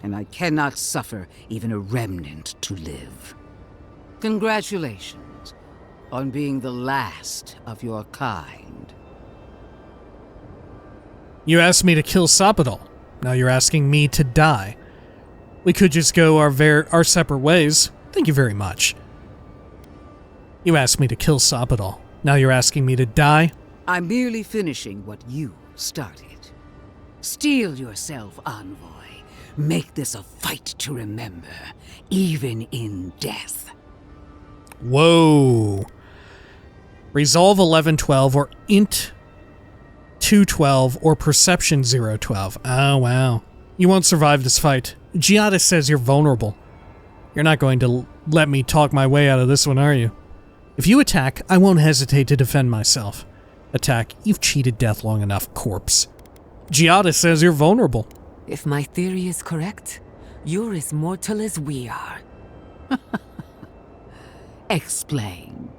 W: And I cannot suffer even a remnant to live. Congratulations on being the last of your kind.
A: You asked me to kill Sappadal. Now you're asking me to die. We could just go our separate ways. Thank you very much. You asked me to kill Sappadal. Now you're asking me to die?
W: I'm merely finishing what you started. Steel yourself, Envoy. Make this a fight to remember, even in death.
A: Whoa. Resolve 1112 or Int 212 or Perception 012. Oh, wow. You won't survive this fight. Giada says you're vulnerable. You're not going to let me talk my way out of this one, are you? If you attack, I won't hesitate to defend myself. Attack, you've cheated death long enough, corpse. Giada says you're vulnerable.
K: If my theory is correct, you're as mortal as we are.
W: Explain.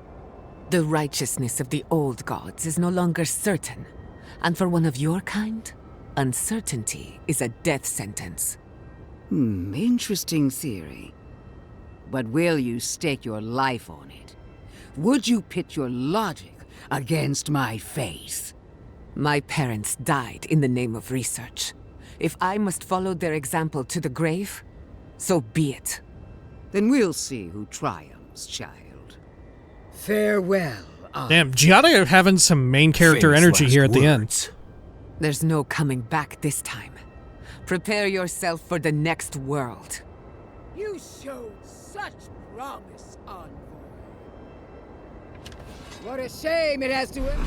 K: The righteousness of the old gods is no longer certain, and for one of your kind, uncertainty is a death sentence.
W: Interesting theory. But will you stake your life on it? Would you pit your logic against my faith?
K: My parents died in the name of research. If I must follow their example to the grave, so be it.
W: Then we'll see who triumphs, child. Farewell.
A: Damn, Giada having some main character
K: Famous
A: energy
K: last
A: here at the
K: words.
A: end.
K: There's no coming back this time. Prepare yourself for the next world.
W: You showed such promise, Envoy. What a shame it has to end.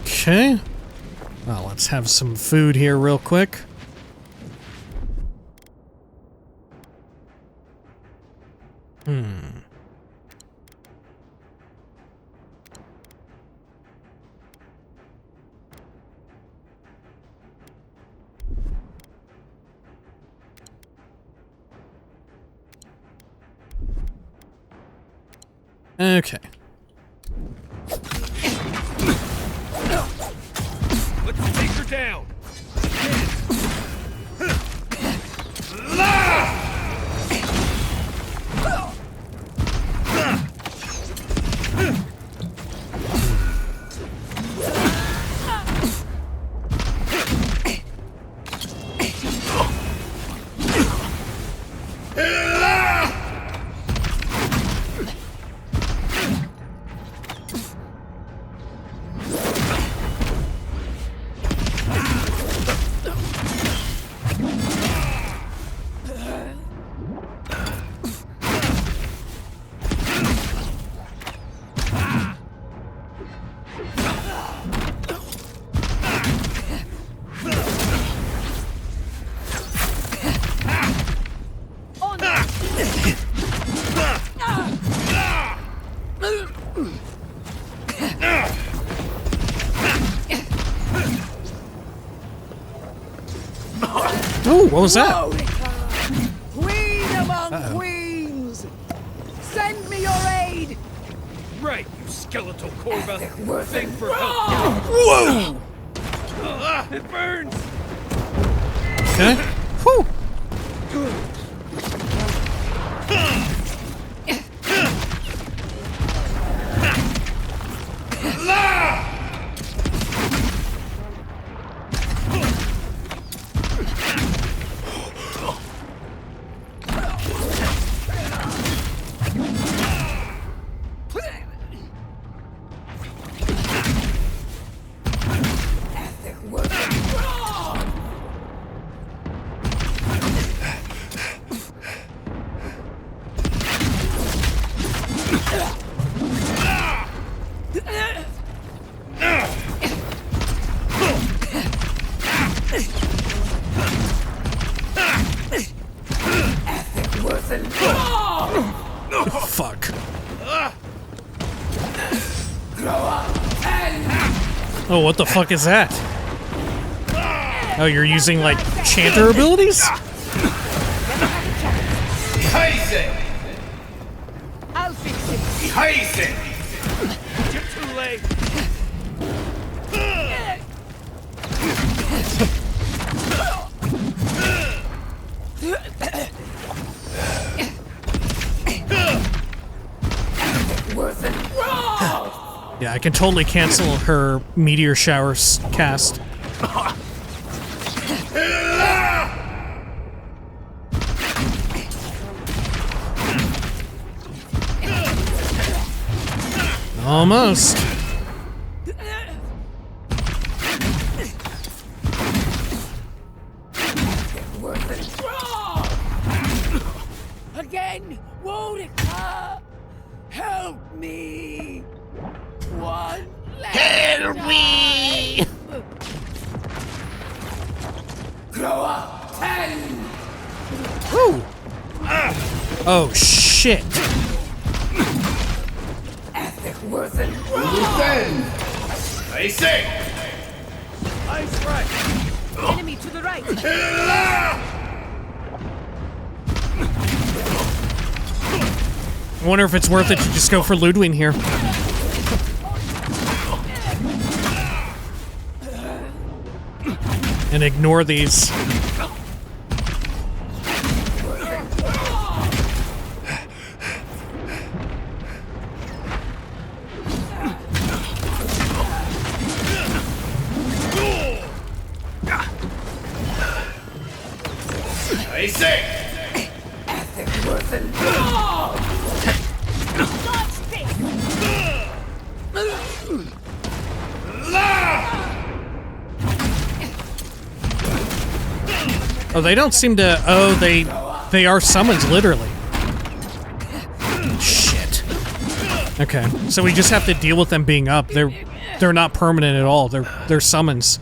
A: Okay. Well, let's have some food here real quick. Okay.
S: Let's take her down.
A: what was that?
P: Queen among queens! Send me your aid!
S: Right, you skeletal corva. Thing for
P: help.
A: Whoa!
S: It burns!
A: Okay. Whew. Fuck. Oh, what the fuck is that? Oh, you're using, like, chanter abilities?
P: I'll fix it.
S: You're too late.
A: Yeah, I can totally cancel her meteor showers cast. Almost.
P: Again, Wodika! Help me! One last
A: Help me!
P: Grow up 10!
A: Woo! Oh shit!
P: Ethic worth and
S: I say! Ice right!
P: Enemy to the right!
A: I wonder if it's worth it to just go for Ludwig here. And ignore these.
S: I say!
P: Ethic worth and
A: Oh, they don't seem to. Oh, they are summons, literally. Shit. Okay, so we just have to deal with them being up. They're not permanent at all. They're summons.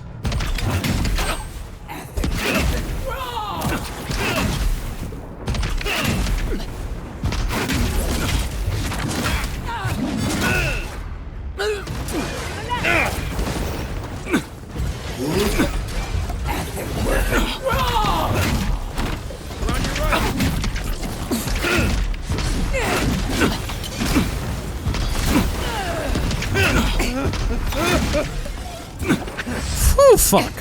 A: Oh, fuck.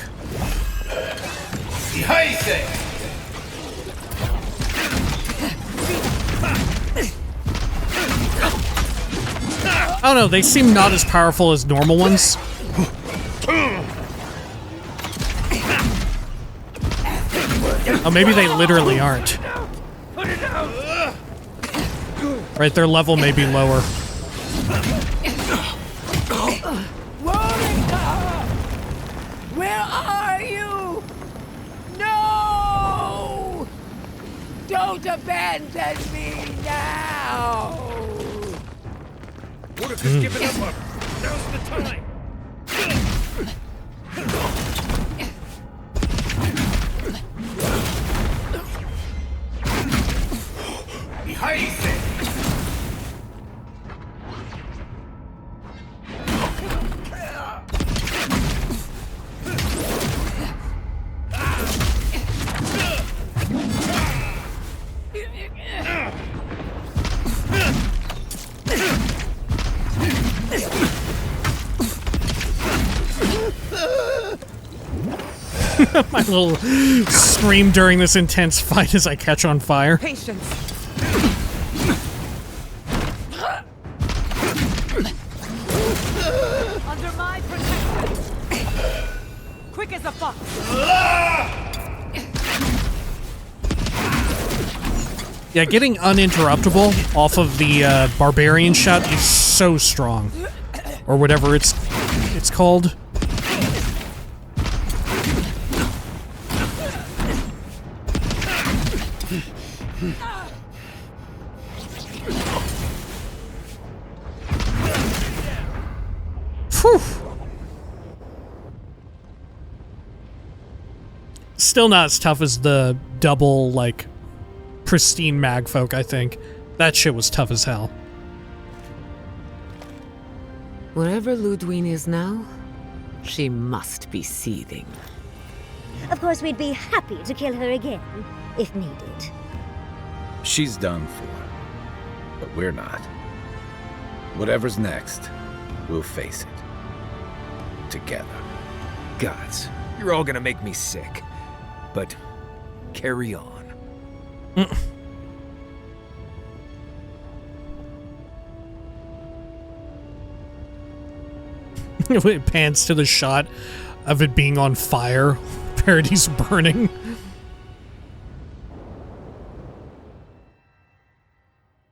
A: I don't know, they seem not as powerful as normal ones. Oh, maybe they literally aren't. Right, their level may be lower.
P: where are you? No! Don't abandon me now!
S: Wodika's given up on her. Now's the time.
A: My little scream during this intense fight as I catch on fire.
K: Patience.
E: Under my protection. Quick as a fox.
A: Yeah, getting uninterruptible off of the barbarian shot is so strong. Or whatever it's called. Whew. Still not as tough as the double, like, pristine magfolk, I think. That shit was tough as hell.
K: Wherever Ludwine is now, she must be seething.
G: Of course, we'd be happy to kill her again, if needed.
B: She's done for. But we're not. Whatever's next, we'll face it. Together.
I: Gods, you're all gonna make me sick. But carry on.
A: It pans to the shot of it being on fire. Paradis burning.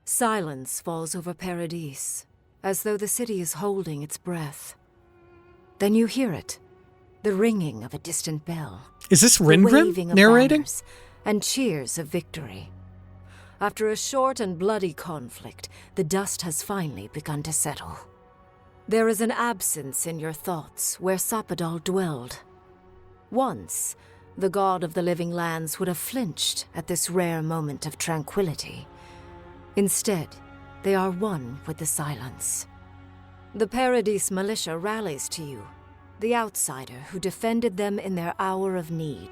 R: Silence falls over Paradis, as though the city is holding its breath. Then you hear it, the ringing of a distant bell.
A: Is this
R: the
A: Rindgrim
R: waving of
A: narrating?
R: banners, and cheers of victory. After a short and bloody conflict, the dust has finally begun to settle. There is an absence in your thoughts where Sapadal dwelled. Once, the god of the living lands would have flinched at this rare moment of tranquility. Instead, they are one with the silence. The Paradis militia rallies to you, the outsider who defended them in their hour of need.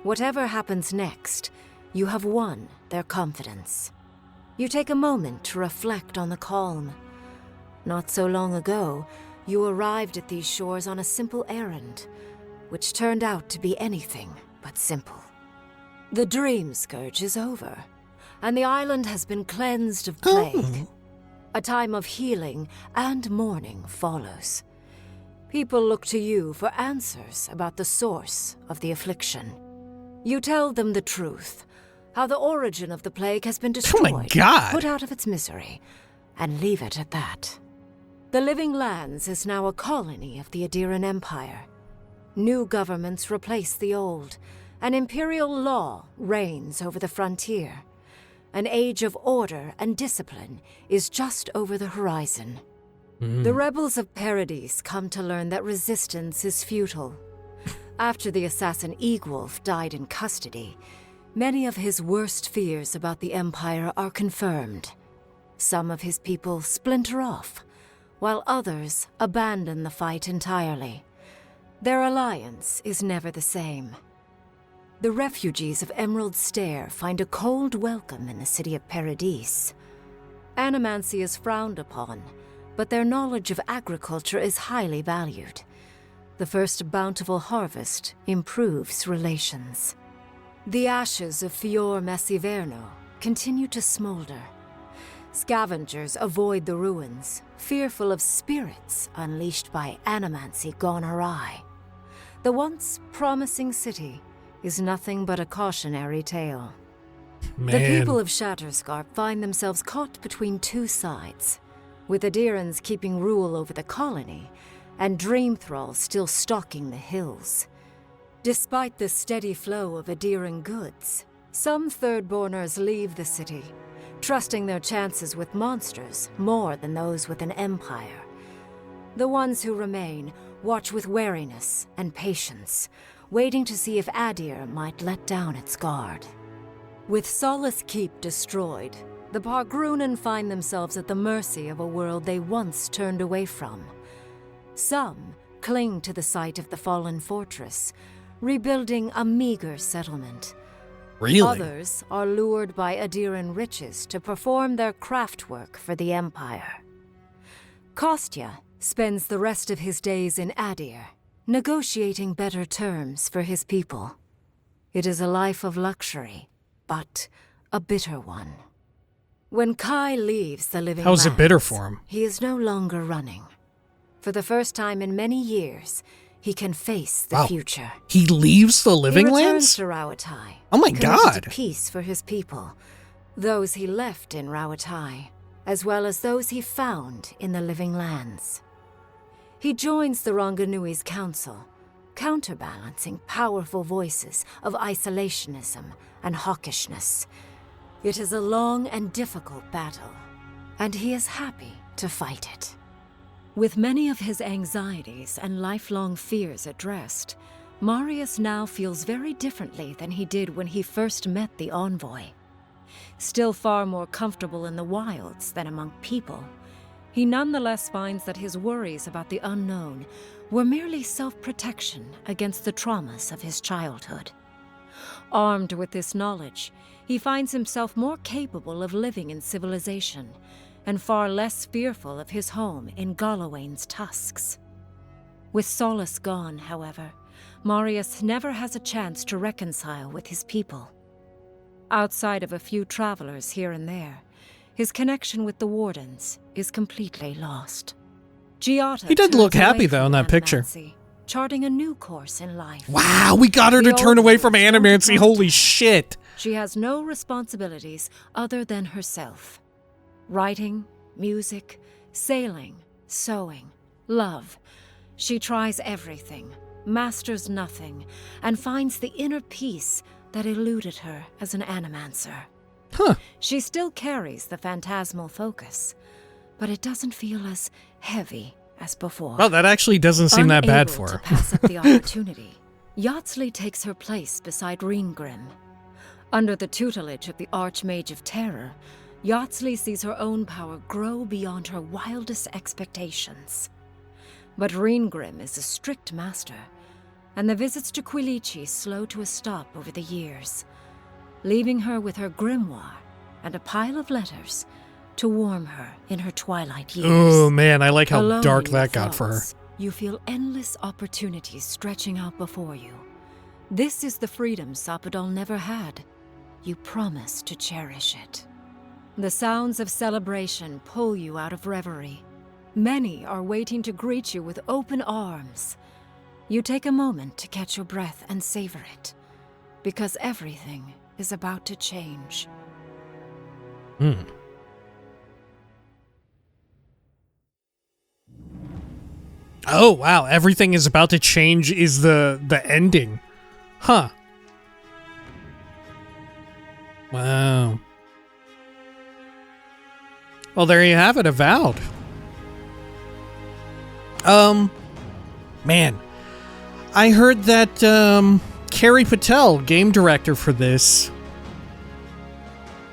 R: Whatever happens next, you have won their confidence. You take a moment to reflect on the calm. Not so long ago, you arrived at these shores on a simple errand, which turned out to be anything but simple. The Dream Scourge is over, and the island has been cleansed of plague. A time of healing and mourning follows. People look to you for answers about the source of the affliction. You tell them the truth, how the origin of the plague has been destroyed, put out of its misery, and leave it at that. The Living Lands is now a colony of the Aedyran Empire. New governments replace the old, and imperial law reigns over the frontier. An age of order and discipline is just over the horizon. The rebels of Paradis come to learn that resistance is futile. After the assassin Eagwolf died in custody, many of his worst fears about the Empire are confirmed. Some of his people splinter off, while others abandon the fight entirely. Their alliance is never the same. The refugees of Emerald Stair find a cold welcome in the city of Paradis. Animancy is frowned upon, but their knowledge of agriculture is highly valued. The first bountiful harvest improves relations. The ashes of Fior Messiverno continue to smolder. Scavengers avoid the ruins, fearful of spirits unleashed by animancy gone awry. The once promising city is nothing but a cautionary tale. The people of Shatterscarp find themselves caught between two sides, with Aedirans keeping rule over the colony, and Dream Thralls still stalking the hills. Despite the steady flow of Aedyran goods, some Thirdborners leave the city, trusting their chances with monsters more than those with an empire. The ones who remain watch with wariness and patience, waiting to see if Aedyr might let down its guard. With Solace Keep destroyed, the Pargrunen find themselves at the mercy of a world they once turned away from. Some cling to the site of the fallen fortress, rebuilding a meager settlement.
A: Really?
R: Others are lured by Aedyran riches to perform their craft work for the Empire. Kostya spends the rest of his days in Aedyr, negotiating better terms for his people. It is a life of luxury, but a bitter one. When Kai leaves the living
A: How is it bitter
R: lands,
A: for him?
R: he is no longer running. For the first time in many years, he can face the future.
A: He leaves the living
R: he returns
A: lands?
R: to Rauatai.
A: Oh my
R: committed
A: God.
R: to peace for his people, those he left in Rauatai, as well as those he found in the living lands. He joins the Ronganui's council, counterbalancing powerful voices of isolationism and hawkishness. It is a long and difficult battle, and he is happy to fight it. With many of his anxieties and lifelong fears addressed, Marius now feels very differently than he did when he first met the Envoy. Still far more comfortable in the wilds than among people, he nonetheless finds that his worries about the unknown were merely self-protection against the traumas of his childhood. Armed with this knowledge, he finds himself more capable of living in civilization, and far less fearful of his home in Galawain's tusks. With Solace gone, however, Marius never has a chance to reconcile with his people. Outside of a few travelers here and there, his connection with the Wardens is completely lost. Giada
A: He did look
R: turns
A: happy,
R: away
A: though,
R: from
A: in that picture.
R: animancy, charting a new course in life.
A: Wow, we got her to
R: The
A: turn
R: old
A: away from
R: rules don't
A: animancy.
R: apply.
A: Holy shit.
R: She has no responsibilities other than herself. Writing, music, sailing, sewing, love. She tries everything, masters nothing, and finds the inner peace that eluded her as an animancer.
A: Huh.
R: She still carries the phantasmal focus, but it doesn't feel as heavy as before.
A: Well, that actually doesn't seem that bad
R: Unable
A: for her.
R: to pass up the opportunity, Yatsley takes her place beside Reengrim. Under the tutelage of the Archmage of Terror, Yatsley sees her own power grow beyond her wildest expectations. But Reengrim is a strict master, and the visits to Quilichi slow to a stop over the years, leaving her with her grimoire and a pile of letters to warm her in her twilight years.
A: Oh man, I like how
R: Alone
A: dark
R: in your
A: that got for her.
R: thoughts, you feel endless opportunities stretching out before you. This is the freedom Sapadal never had. You promise to cherish it. The sounds of celebration pull you out of reverie. Many are waiting to greet you with open arms. You take a moment to catch your breath and savor it, because everything is about to change.
A: Oh wow, everything is about to change is the ending. Huh. Wow. Well, there you have it, Avowed. Man. I heard that Carrie Patel, game director for this,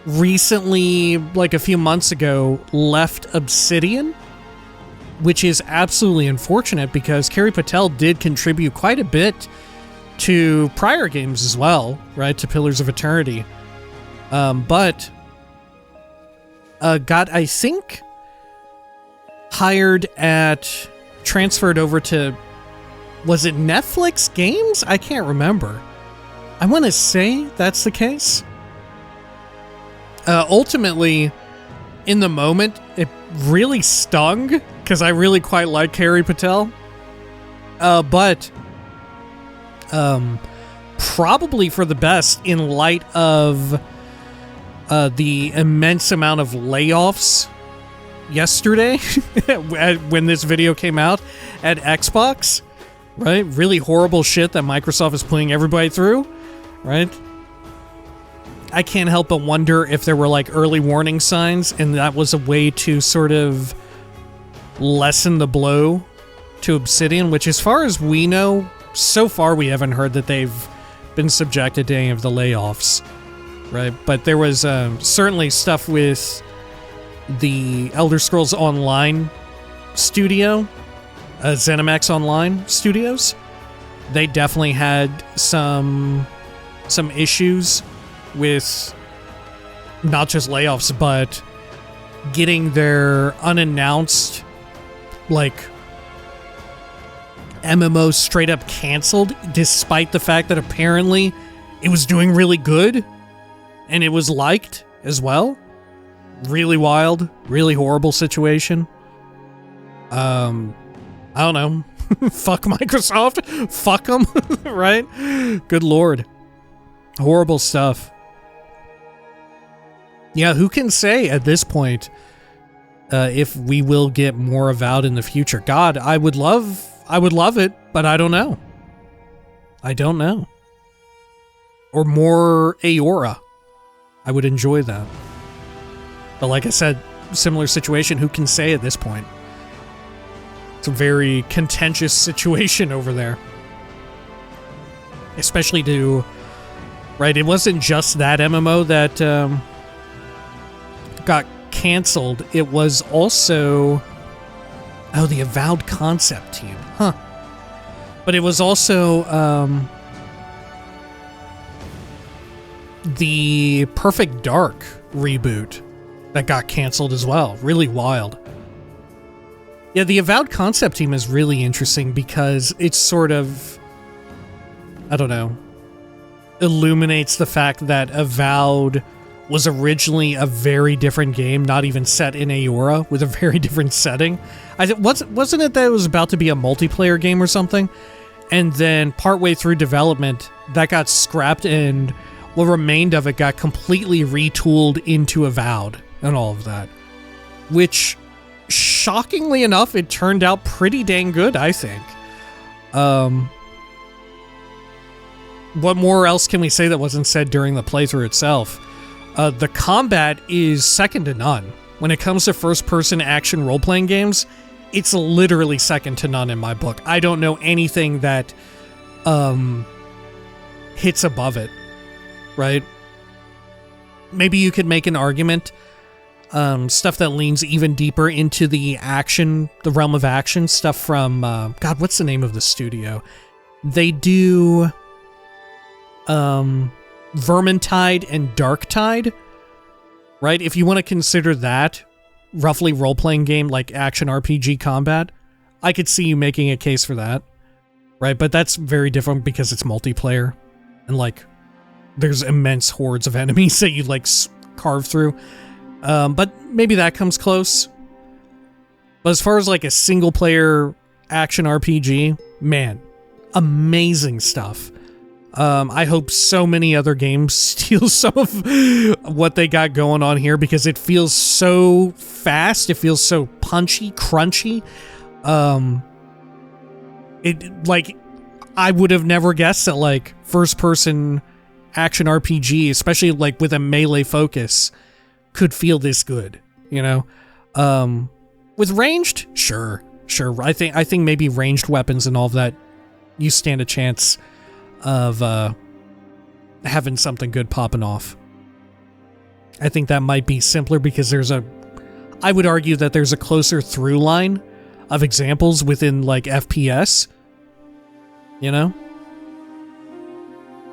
A: recently, like a few months ago, left Obsidian, which is absolutely unfortunate because Carrie Patel did contribute quite a bit to prior games as well, right, to Pillars of Eternity. But got, I think, transferred over to, was it Netflix Games? I can't remember. I want to say that's the case. Ultimately, in the moment, it really stung because I really quite like Carrie Patel. But probably for the best in light of the immense amount of layoffs yesterday when this video came out at Xbox, right? Really horrible shit that Microsoft is putting everybody through, right? I can't help but wonder if there were like early warning signs and that was a way to sort of lessen the blow to Obsidian, which as far as we know, so far we haven't heard that they've been subjected to any of the layoffs, right? But there was certainly stuff with the Elder Scrolls Online studio, ZeniMax Online Studios. They definitely had some issues with not just layoffs, but getting their unannounced, like, MMO straight up canceled, despite the fact that apparently it was doing really good and it was liked as well. Really wild, really horrible situation. I don't know. Fuck Microsoft. Fuck them, right? Good lord. Horrible stuff. Yeah, who can say at this point if we will get more Avowed in the future? God, I would love it, but I don't know. I don't know. Or more Eora. I would enjoy that. But like I said, similar situation, who can say at this point? It's a very contentious situation over there. Especially right, it wasn't just that MMO that got canceled. It was also, the Avowed concept team. Huh. But it was also the Perfect Dark reboot that got canceled as well. Really wild. Yeah, the Avowed concept team is really interesting because it's sort of, I don't know, illuminates the fact that Avowed was originally a very different game, not even set in Eora, with a very different setting. Wasn't it that it was about to be a multiplayer game or something? And then partway through development, that got scrapped and what remained of it got completely retooled into Avowed and all of that. Which, shockingly enough, it turned out pretty dang good, I think. What more else can we say that wasn't said during the playthrough itself? The combat is second to none. When it comes to first-person action role-playing games, it's literally second to none in my book. I don't know anything that hits above it, right? Maybe you could make an argument, stuff that leans even deeper into the action, the realm of action, stuff from, God, what's the name of the studio? They do Vermintide and Darktide, right? If you want to consider that roughly role-playing game like action RPG combat, I could see you making a case for that, right? But that's very different because it's multiplayer and like there's immense hordes of enemies that you like carve through. But maybe that comes close. But as far as like a single-player action RPG, man, amazing stuff. I hope so many other games steal some of what they got going on here because it feels so fast. It feels so punchy, crunchy. I would have never guessed that like first-person action RPG, especially like with a melee focus, could feel this good, you know? With ranged, sure. I think maybe ranged weapons and all of that, you stand a chance of having something good popping off. I think that might be simpler because I would argue that there's a closer through line of examples within like FPS, you know?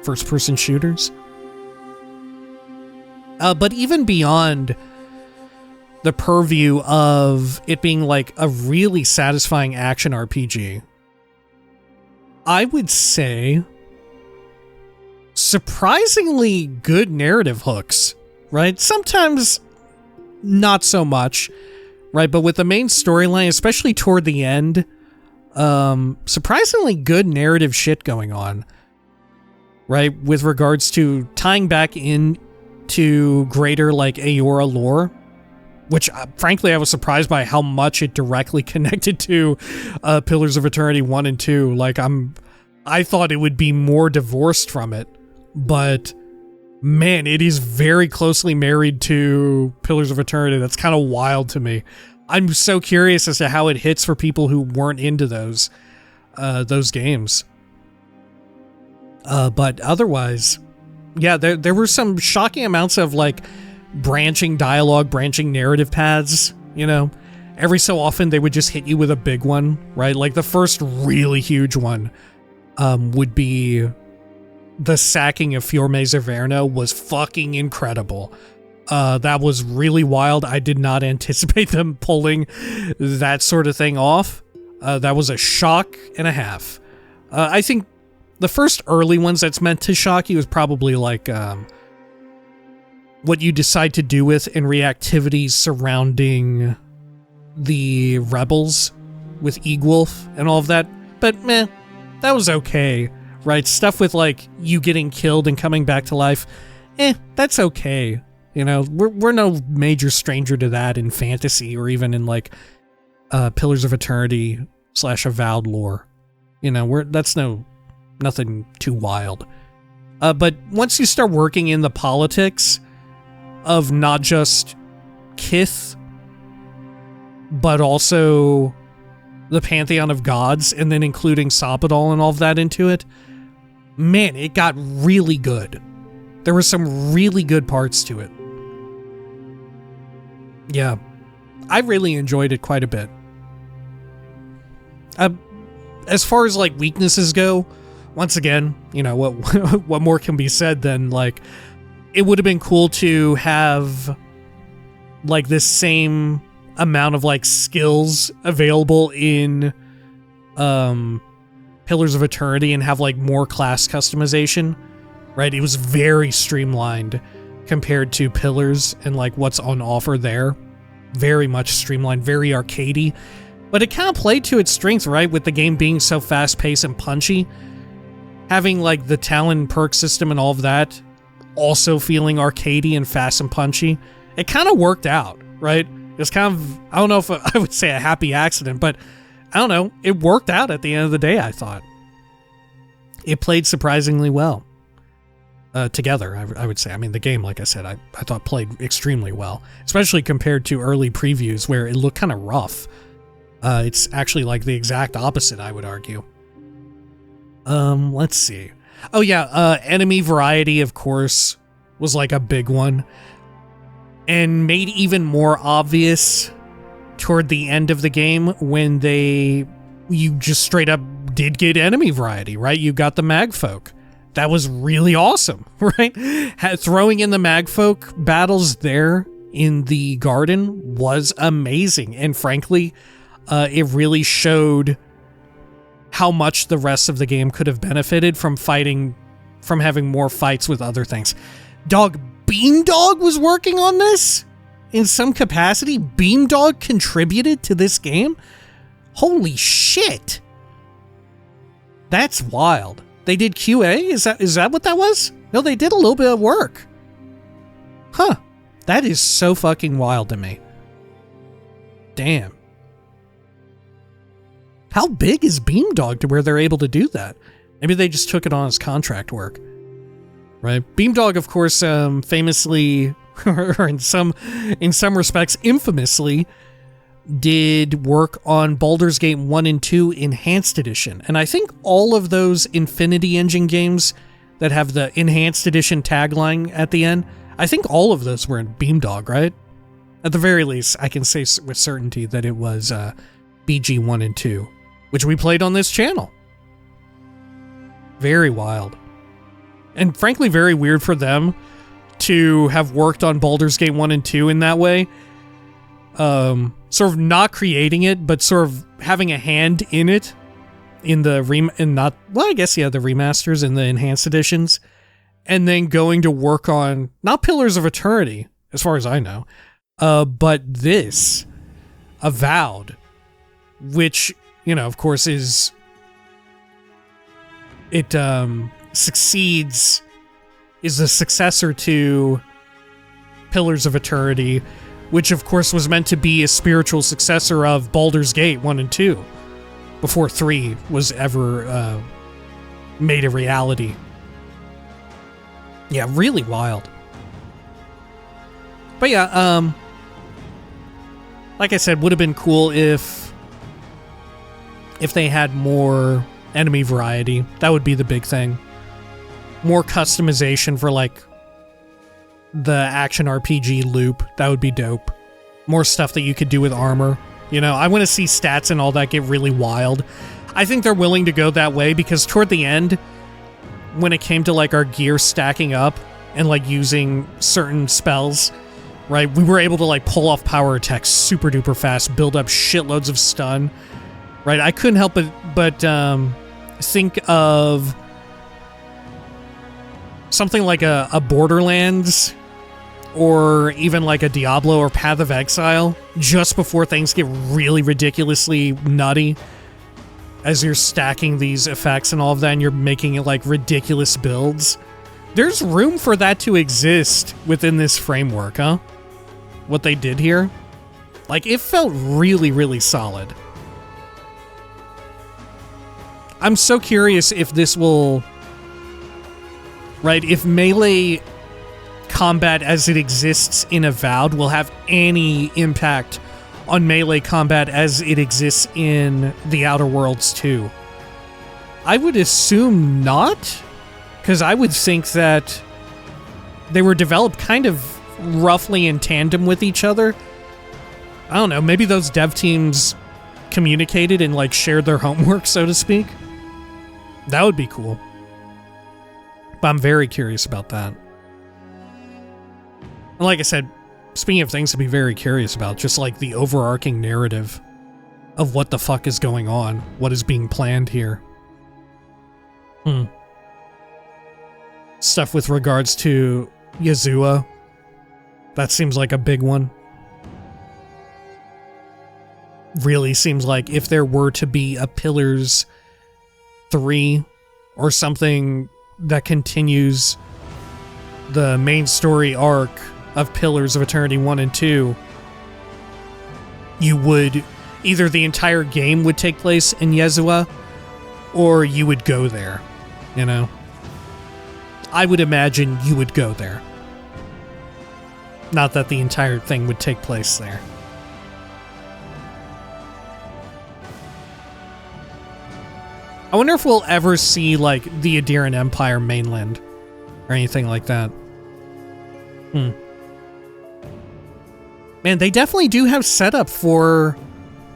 A: First person shooters. But even beyond the purview of it being like a really satisfying action RPG, I would say surprisingly good narrative hooks, right? Sometimes not so much, right? But with the main storyline, especially toward the end, surprisingly good narrative shit going on, right? With regards to tying back into greater like Eora lore, which frankly I was surprised by how much it directly connected to Pillars of Eternity 1 and 2. Like I thought it would be more divorced from it, but man, it is very closely married to Pillars of Eternity. That's kind of wild to me. I'm so curious as to how it hits for people who weren't into those games. But otherwise, yeah, there were some shocking amounts of like branching dialogue, branching narrative paths, you know? Every so often they would just hit you with a big one, right? Like the first really huge one would be the sacking of Fiorme Zaverno was fucking incredible. That was really wild. I did not anticipate them pulling that sort of thing off. That was a shock and a half. I think the first early ones that's meant to shock you is probably like what you decide to do with and reactivities surrounding the rebels with Egwolf and all of that. But meh, that was okay, right? Stuff with like you getting killed and coming back to life, that's okay. You know, we're no major stranger to that in fantasy or even in like Pillars of Eternity / Avowed lore. You know, that's nothing too wild. But once you start working in the politics of not just Kith, but also the Pantheon of Gods, and then including Sopodal and all of that into it, man, it got really good. There were some really good parts to it. Yeah, I really enjoyed it quite a bit. As far as like weaknesses go, once again, you know, what more can be said than like it would have been cool to have like this same amount of like skills available in Pillars of Eternity and have like more class customization, right? It was very streamlined compared to Pillars and like what's on offer there. Very much streamlined, very arcadey. But it kind of played to its strength, right? With the game being so fast-paced and punchy. Having like the talent perk system and all of that also feeling arcadey and fast and punchy. It kind of worked out, right? It's kind of, I don't know if I would say a happy accident, but I don't know. It worked out at the end of the day, I thought. It played surprisingly well. Together, I would say. I mean, the game, like I said, I thought played extremely well, especially compared to early previews where it looked kind of rough. It's actually like the exact opposite, I would argue. Let's see. Oh yeah, enemy variety, of course, was like a big one. And made even more obvious toward the end of the game when you just straight up did get enemy variety, right? You got the magfolk. That was really awesome, right? Throwing in the magfolk battles there in the garden was amazing. And frankly, it really showed how much the rest of the game could have benefited from having more fights with other things. Dog, Beamdog was working on this in some capacity. Beamdog contributed to this game. Holy shit. That's wild. They did QA? Is that what that was? No, they did a little bit of work. Huh. That is so fucking wild to me. Damn. How big is Beamdog to where they're able to do that? Maybe they just took it on as contract work. Right? Beamdog, of course, famously, or in some respects, infamously, did work on Baldur's Gate 1 and 2 Enhanced Edition. And I think all of those Infinity Engine games that have the Enhanced Edition tagline at the end, I think all of those were in Beamdog, right? At the very least, I can say with certainty that it was BG 1 and 2, which we played on this channel. Very wild. And frankly, very weird for them to have worked on Baldur's Gate 1 and 2 in that way. Sort of not creating it, but sort of having a hand in it in the the remasters and the enhanced editions, and then going to work on not Pillars of Eternity, as far as I know, but this Avowed, which, you know, of course is the successor to Pillars of Eternity, which of course was meant to be a spiritual successor of Baldur's Gate 1 and 2, before 3 was ever made a reality. Yeah, really wild. But yeah, like I said, would have been cool if they had more enemy variety. That would be the big thing. More customization for like the action RPG loop. That would be dope. More stuff that you could do with armor. You know, I want to see stats and all that get really wild. I think they're willing to go that way because toward the end, when it came to like our gear stacking up and like using certain spells, right, we were able to like pull off power attacks super duper fast, build up shitloads of stun, right? I couldn't help but think of something like a Borderlands or even like a Diablo or Path of Exile just before things get really ridiculously nutty as you're stacking these effects and all of that and you're making it like ridiculous builds. There's room for that to exist within this framework, huh? What they did here. Like, it felt really, really solid. I'm so curious if this will... Right, if melee combat as it exists in Avowed will have any impact on melee combat as it exists in the Outer Worlds 2. I would assume not, because I would think that they were developed kind of roughly in tandem with each other. I don't know, maybe those dev teams communicated and like shared their homework, so to speak. That would be cool. But I'm very curious about that. And like I said, speaking of things to be very curious about, just like the overarching narrative of what the fuck is going on, what is being planned here. Stuff with regards to Yuzua. That seems like a big one. Really seems like if there were to be a Pillars 3 or something that continues the main story arc of Pillars of Eternity 1 and 2, you would... either the entire game would take place in Yuzua, or you would go there, you know? I would imagine you would go there. Not that the entire thing would take place there. I wonder if we'll ever see, like, the Aedyran Empire mainland, or anything like that. Man, they definitely do have setup for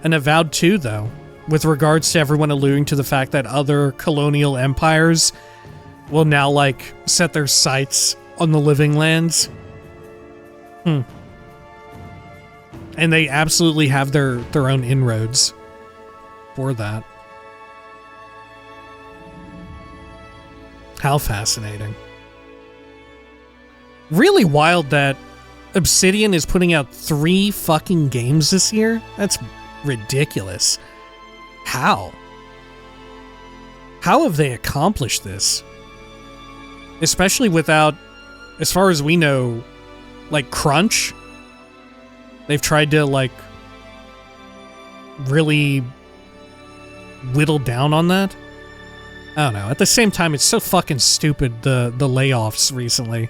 A: an Avowed 2, though, with regards to everyone alluding to the fact that other colonial empires will now, like, set their sights on the Living Lands. And they absolutely have their own inroads for that. How fascinating. Really wild that Obsidian is putting out 3 fucking games this year? That's ridiculous. How? How have they accomplished this? Especially without, as far as we know, like, crunch. They've tried to, like, really whittle down on that. I don't know. At the same time, it's so fucking stupid, the layoffs recently.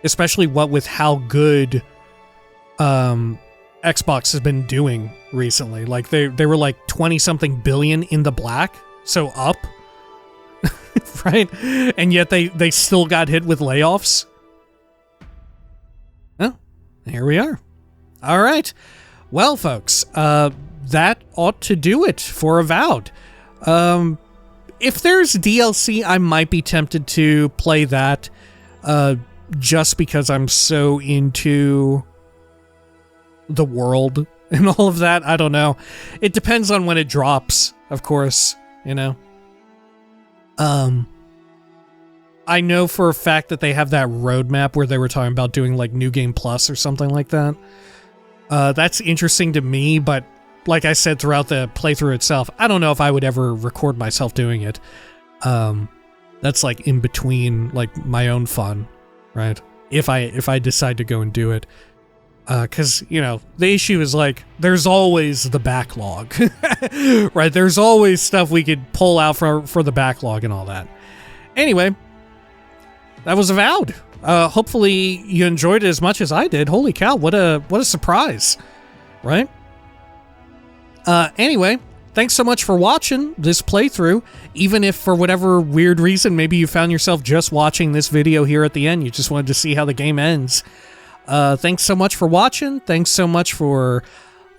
A: Especially what with how good Xbox has been doing recently. Like, they were like 20-something billion in the black, so up. Right? And yet they still got hit with layoffs. Well, here we are. All right. Well, folks, that ought to do it for Avowed. If there's DLC, I might be tempted to play that, just because I'm so into the world and all of that. I don't know. It depends on when it drops, of course, you know. I know for a fact that they have that roadmap where they were talking about doing like New Game Plus or something like that. That's interesting to me, but like I said throughout the playthrough itself, I don't know if I would ever record myself doing it. That's like in between like my own fun, right? If I decide to go and do it. Because, you know, the issue is like, there's always the backlog, right? There's always stuff we could pull out for the backlog and all that. Anyway, that was Avowed. Hopefully you enjoyed it as much as I did. Holy cow, what a surprise, right? Anyway, thanks so much for watching this playthrough. Even if for whatever weird reason, maybe you found yourself just watching this video here at the end, you just wanted to see how the game ends. Thanks so much for watching. Thanks so much for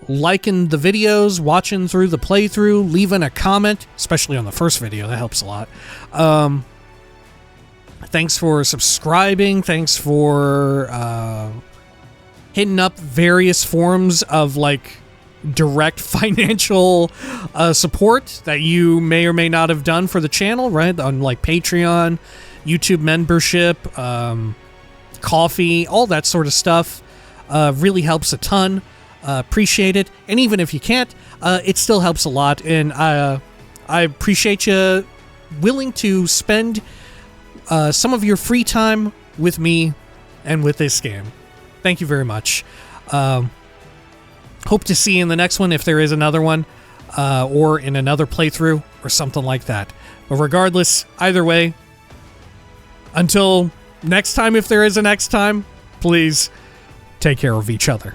A: liking the videos, watching through the playthrough, leaving a comment, especially on the first video. That helps a lot. Thanks for subscribing. Thanks for hitting up various forms of like direct financial support that you may or may not have done for the channel, right? On like Patreon, YouTube membership, coffee, all that sort of stuff. Really helps a ton. Appreciate it. And even if you can't, it still helps a lot. And I appreciate you willing to spend some of your free time with me and with this game. Thank you very much. Hope to see you in the next one if there is another one, or in another playthrough or something like that. But regardless, either way, until next time, if there is a next time, please take care of each other.